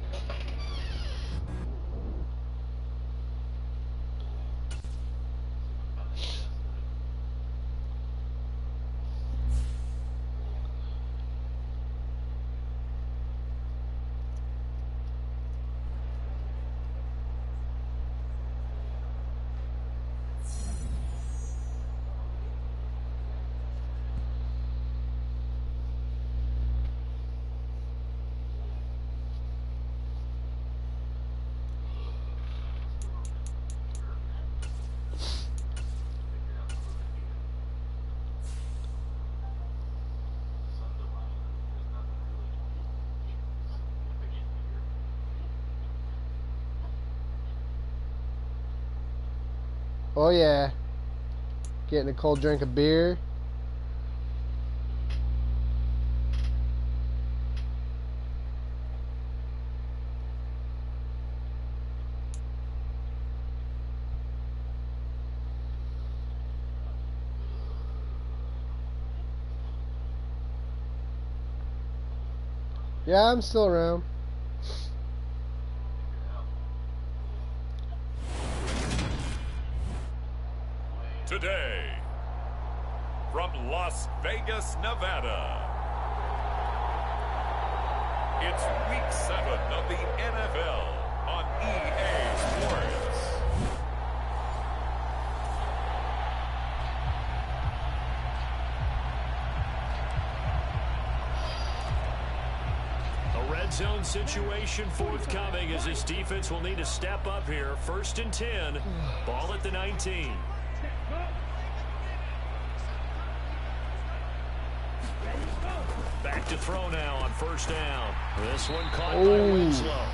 Oh yeah. Getting a cold drink of beer. Yeah, I'm still around. Today, from Las Vegas, Nevada, it's Week 7 of the NFL on EA Sports. A red zone situation forthcoming as this defense will need to step up here. 1st and 10, ball at the 19. Back to throw now on 1st down. This one caught by Winslow.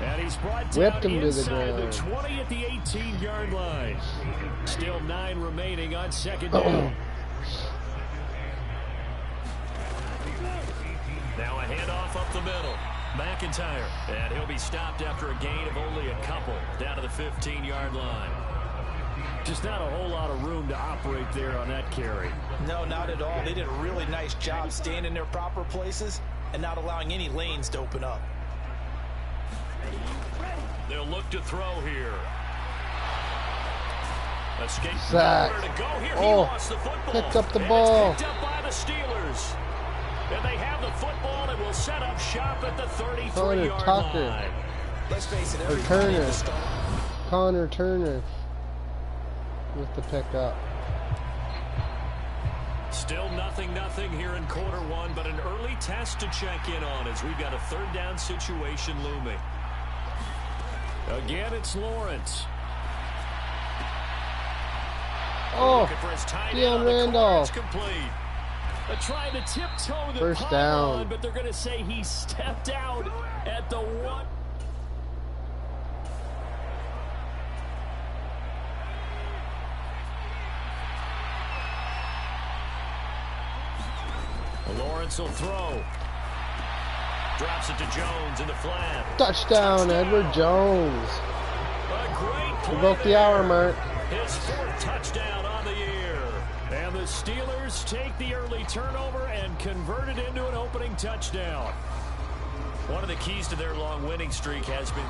And he's brought down inside the 20 at the 18-yard line. Still 9 remaining on 2nd down. Now a handoff up the middle. McIntyre. And he'll be stopped after a gain of only a couple down to the 15-yard line. Just not a whole lot of room to operate there on that carry. No, not at all. They did a really nice job staying in their proper places and not allowing any lanes to open up. They'll look to throw here. Escape. Sack. Nowhere to go here. Oh, he lost the football. picked up the And ball. It's picked up by the Steelers. And they have the football and will set up shop at the 33-yard line. Let's face it, Or Turner. Connor Turner with the pickup. Still 0-0 here in quarter 1, but an early test to check in on as we've got a 3rd down situation looming. Again, it's Lawrence. Oh, Deion Randolph. Complete. They're trying to tiptoe the 1st down. on, but they're going to say he stepped out at the 1. Lawrence will throw. Drops it to Jones in the flat. Touchdown, Edward Jones. A great play. We broke the hour mark. His 4th touchdown on the year. And the Steelers take the early turnover and convert it into an opening touchdown. One of the keys to their long winning streak has been...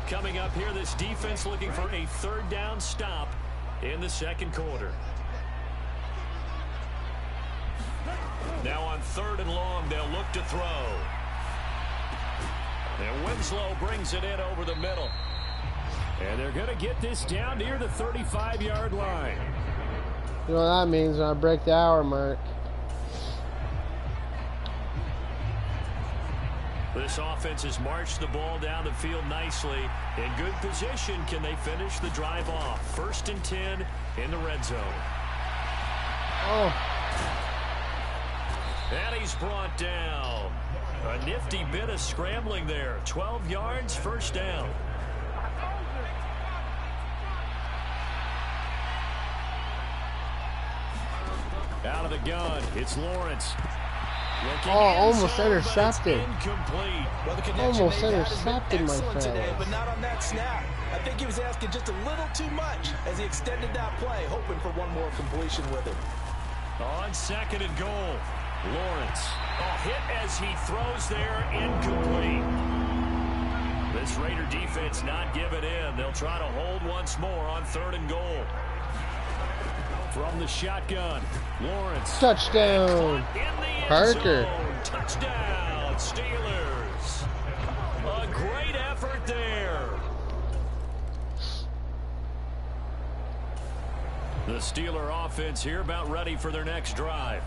Coming up here, this defense looking for a 3rd down stop in the 2nd quarter. Now on 3rd and long, they'll look to throw. And Winslow brings it in over the middle. And they're going to get this down near the 35-yard line. You know what that means when I break the hour mark. This offense has marched the ball down the field nicely. In good position, can they finish the drive off? 1st and 10 in the red zone. Oh. And he's brought down. A nifty bit of scrambling there. 12 yards, 1st down. Out of the gun, it's Lawrence. Oh, almost intercepted. Well, Almost intercepted, my friend. Today, but not on that snap. I think he was asking just a little too much as he extended that play, hoping for one more completion with it. On 2nd and goal, Lawrence. Hit as he throws there, incomplete. This Raider defense not giving in. They'll try to hold once more on 3rd and goal. From the shotgun, Lawrence. Touchdown. Parker. Touchdown, Steelers. A great effort there. The Steeler offense here about ready for their next drive.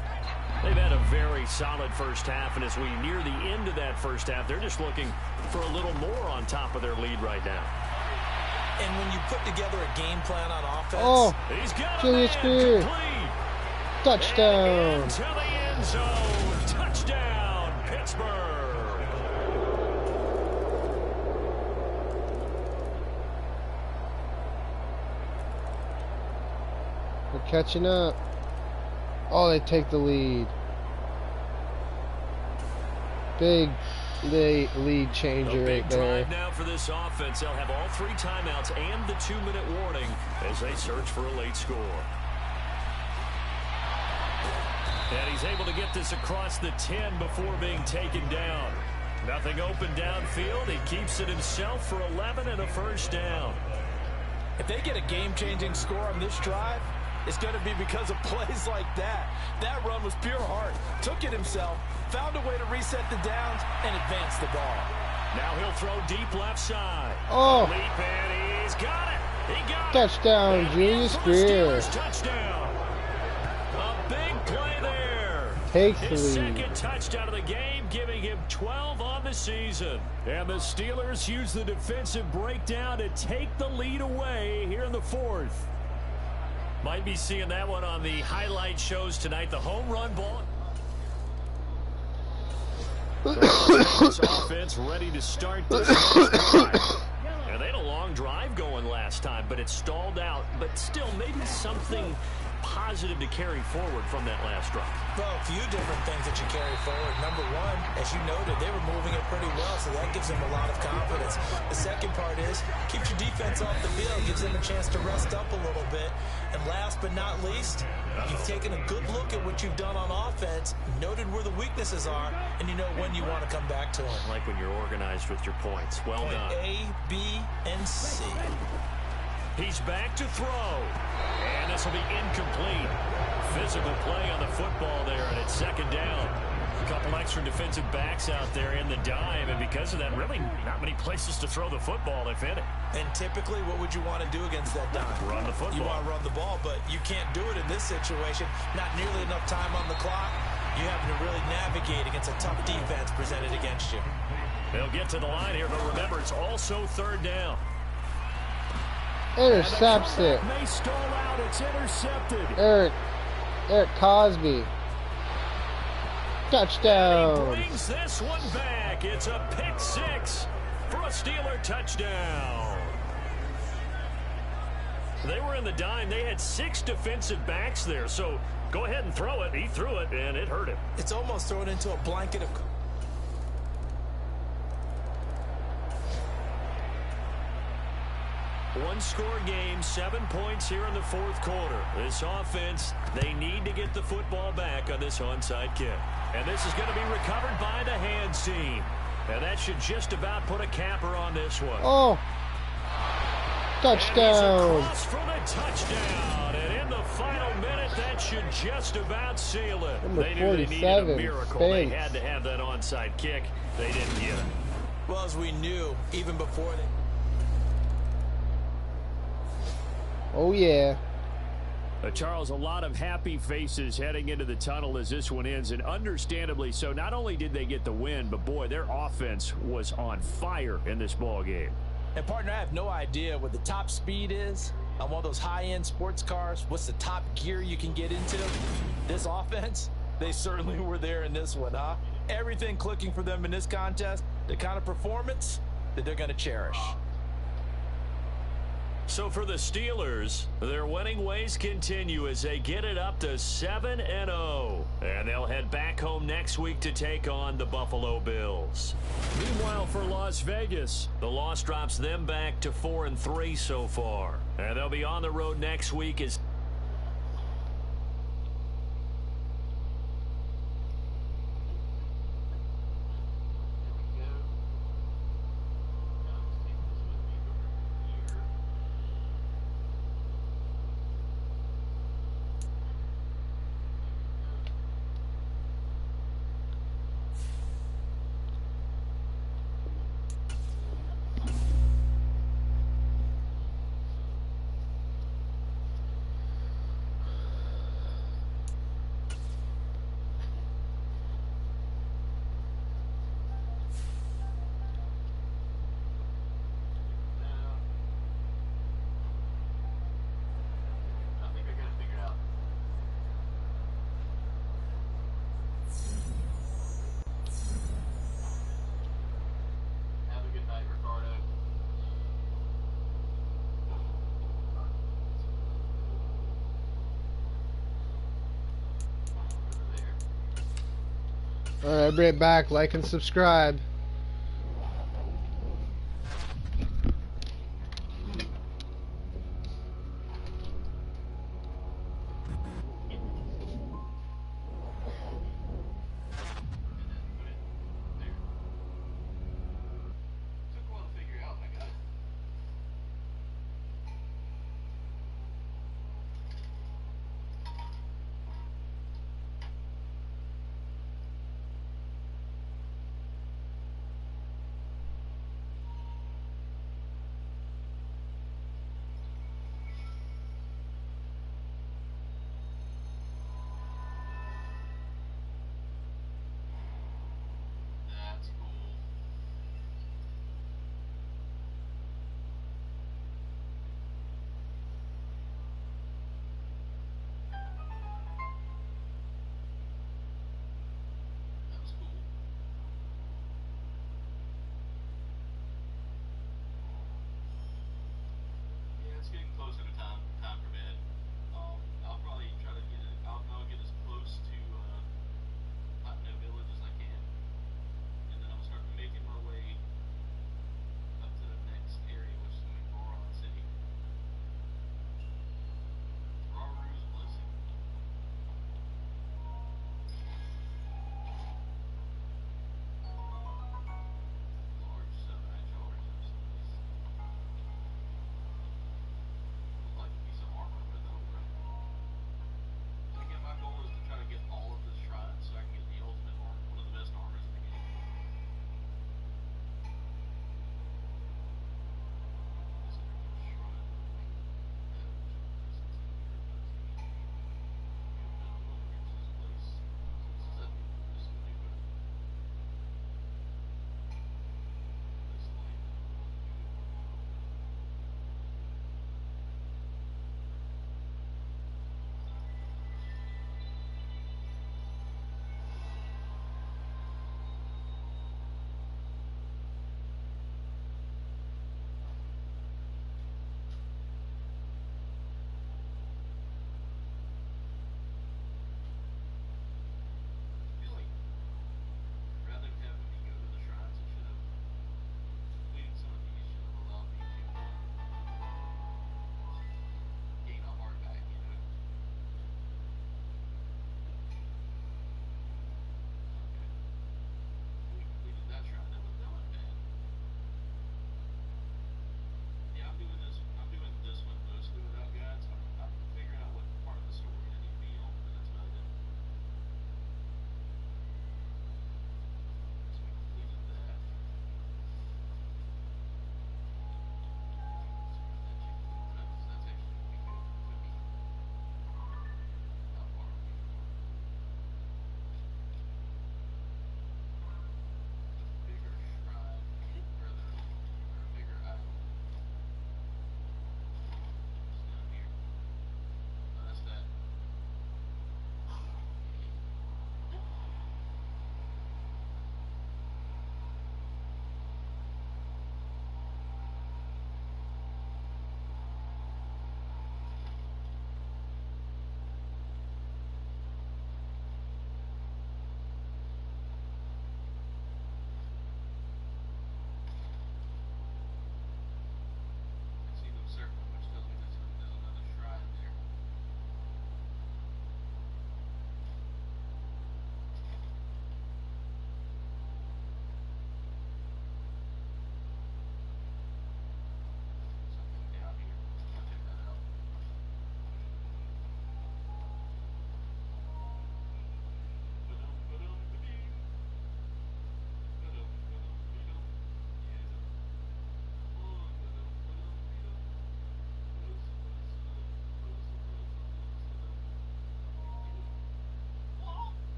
They've had a very solid 1st half, and as we near the end of that 1st half, they're just looking for a little more on top of their lead right now. And when you put together a game plan on offense, Oh, he's got Julius Greer. Touchdown. Into the end zone. Touchdown, Pittsburgh. They're catching up. Oh, they take the lead. Big lead changer A big right there. drive now for this offense. They'll have all 3 timeouts and the 2-minute warning as they search for a late score. And he's able to get this across the 10 before being taken down. Nothing open downfield. He keeps it himself for 11 and a first down. If they get a game-changing score on this drive, it's going to be because of plays like that. That run was pure heart. Took it himself, found a way to reset the downs, and advance the ball. Now he'll throw deep left side. Oh. Leap, and he's got it. He got Touchdown, it. Julius And for the Greer. Steelers, touchdown. A big play there. Takes His the lead. second touchdown of the game, giving him 12 on the season. And the Steelers use the defensive breakdown to take the lead away here in the 4th. Might be seeing that one on the highlight shows tonight. The home run ball. This offense ready to start this next drive. And they had a long drive going last time, but it stalled out. But still, maybe something positive to carry forward from that last drive. Well, a few different things that you carry forward. Number one, as you noted, they were moving it pretty well, so that gives them a lot of confidence. The second part is, keeps your defense off the field, gives them a chance to rest up a little bit. And last but not least, you've taken a good look at what you've done on offense, noted where the weaknesses are, and you know when you want to come back to them. Like when you're organized with your points. Well done. A, B, and C. He's back to throw. And this will be incomplete. Physical play on the football there, and it's second down. A couple extra defensive backs out there in the dime, and because of that, really not many places to throw the football if any. And typically, what would you want to do against that dime? Run the football. You want to run the ball, but you can't do it in this situation. Not nearly enough time on the clock. You having to really navigate against a tough defense presented against you. They'll get to the line here, but remember, it's also third down. Intercepts it. May stall out. It's intercepted. Eric Cosby. Touchdown. He brings this one back. It's a pick 6 for a Steeler touchdown. They were in the dime. They had 6 defensive backs there, so go ahead and throw it. He threw it, and it hurt him. It's almost thrown into a blanket of... One-score game, 7 points here in the 4th quarter. This offense, they need to get the football back on this onside kick. And this is going to be recovered by the hands team. And that should just about put a capper on this one. Oh. Touchdown. And he's across for the touchdown. And in the final minute, that should just about seal it. Number They knew they needed a 47, miracle. Spence. They had to have that onside kick. They didn't get it. Well, as we knew, even before they... Oh, yeah. Charles, a lot of happy faces heading into the tunnel as this one ends, and understandably so. Not only did they get the win, but boy, their offense was on fire in this ball game. And partner, I have no idea what the top speed is on one of those high-end sports cars. What's the top gear you can get into? This offense, they certainly were there in this one, huh? Everything clicking for them in this contest, the kind of performance that they're going to cherish. So for the Steelers, their winning ways continue as they get it up to 7-0. And they'll head back home next week to take on the Buffalo Bills. Meanwhile, for Las Vegas, the loss drops them back to 4-3 so far. And they'll be on the road next week as Alright, bring it back. Like and subscribe.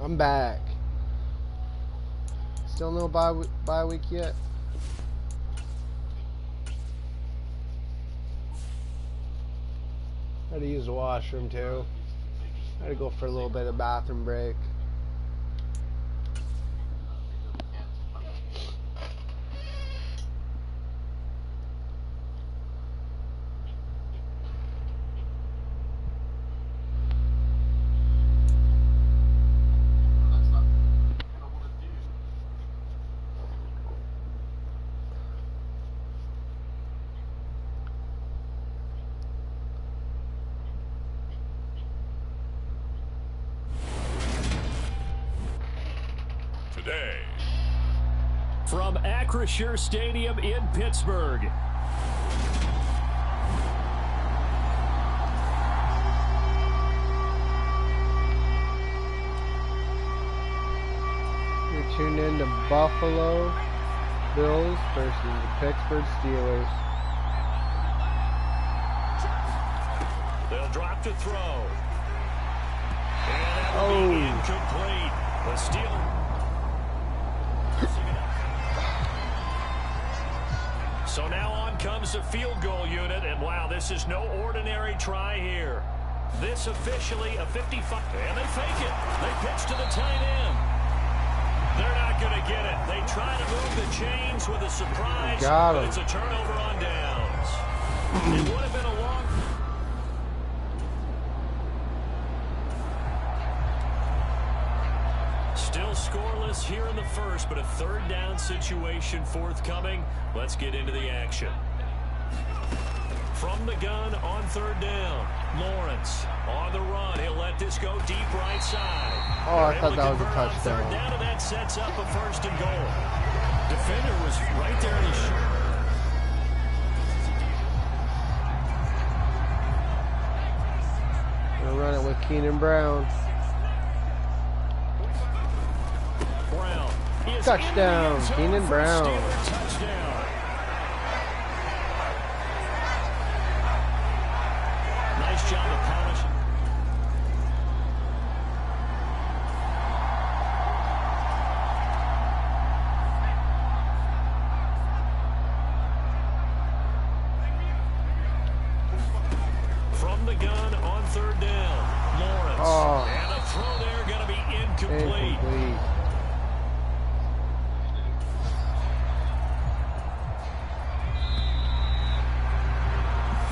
I'm back. Still no bye week yet? I had to use the washroom too. I had to go for a little bit of bathroom break. Today, from Acrisure Stadium in Pittsburgh, You're tuned in to Buffalo Bills versus the Pittsburgh Steelers. they'll drop to throw. And that will be incomplete. The Steelers. So now on comes the field goal unit, and wow, this is no ordinary try here. This officially a 55, and they fake it. They pitch to the tight end. They're not going to get it. They try to move the chains with a surprise, but it's a turnover on downs. It would have been a long... Still scoreless here in the first, but a third down situation forthcoming. Let's get into the action. From the gun on third down, Lawrence on the run. He'll let this go deep right side. Oh, I thought that was a touchdown. Third down, and that sets up a first and goal. Defender was right there in his shirt. Gonna run it with Keenan Brown. Touchdown, Keenan Brown. Touchdown. Nice job of polishing. From the gun on third down, Lawrence. Oh. And a throw there going to be incomplete.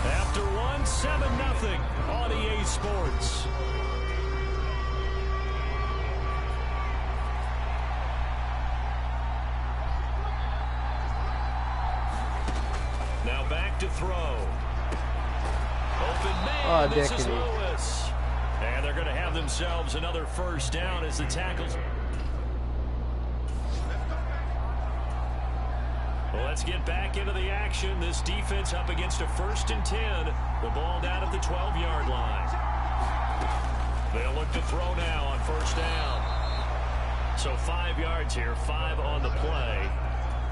After one, 7-0 on EA Sports. Now back to throw. Open man, this is Lewis. And they're going to have themselves another first down as the tackles. Well, let's get back into the action. This defense up against a 1st and 10. The ball down at the 12-yard line. They'll look to throw now on first down. So 5 yards here, 5 on the play.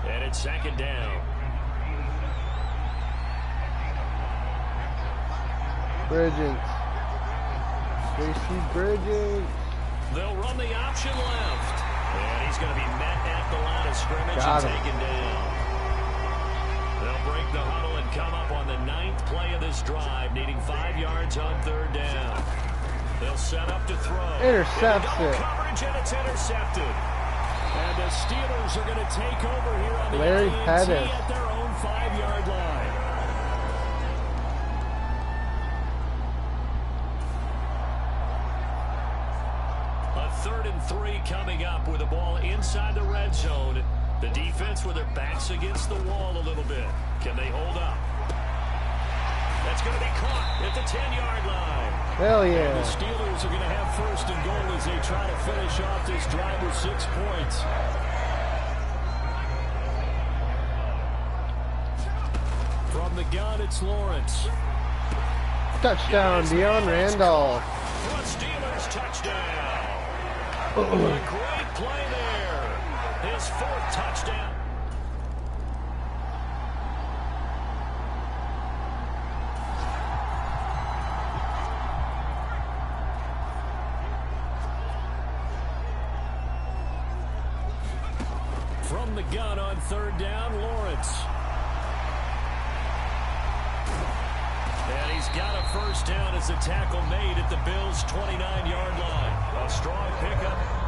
And it's second down. Bridges. J.C. Bridges. They'll run the option left. And he's going to be met at the line of scrimmage and taken down. They'll break the huddle and come up on the 9th play of this drive, needing 5 yards on third down. They'll set up to throw. Intercepts it. Coverage, and it's intercepted. And the Steelers are going to take over here on the INT at their own 5-yard line. A 3rd and 3 coming up with the ball inside the red zone. The defense with their backs against the wall a little bit. Can they hold up? That's going to be caught at the 10-yard line. Hell yeah. And the Steelers are going to have first and goal as they try to finish off this drive with 6 points. From the gun, it's Lawrence. Touchdown, Deion Randolph. For a Steelers touchdown. A great play there. His 4th touchdown. the gun on third down, Lawrence. And he's got a first down as a tackle made at the Bills' 29-yard line. A strong pickup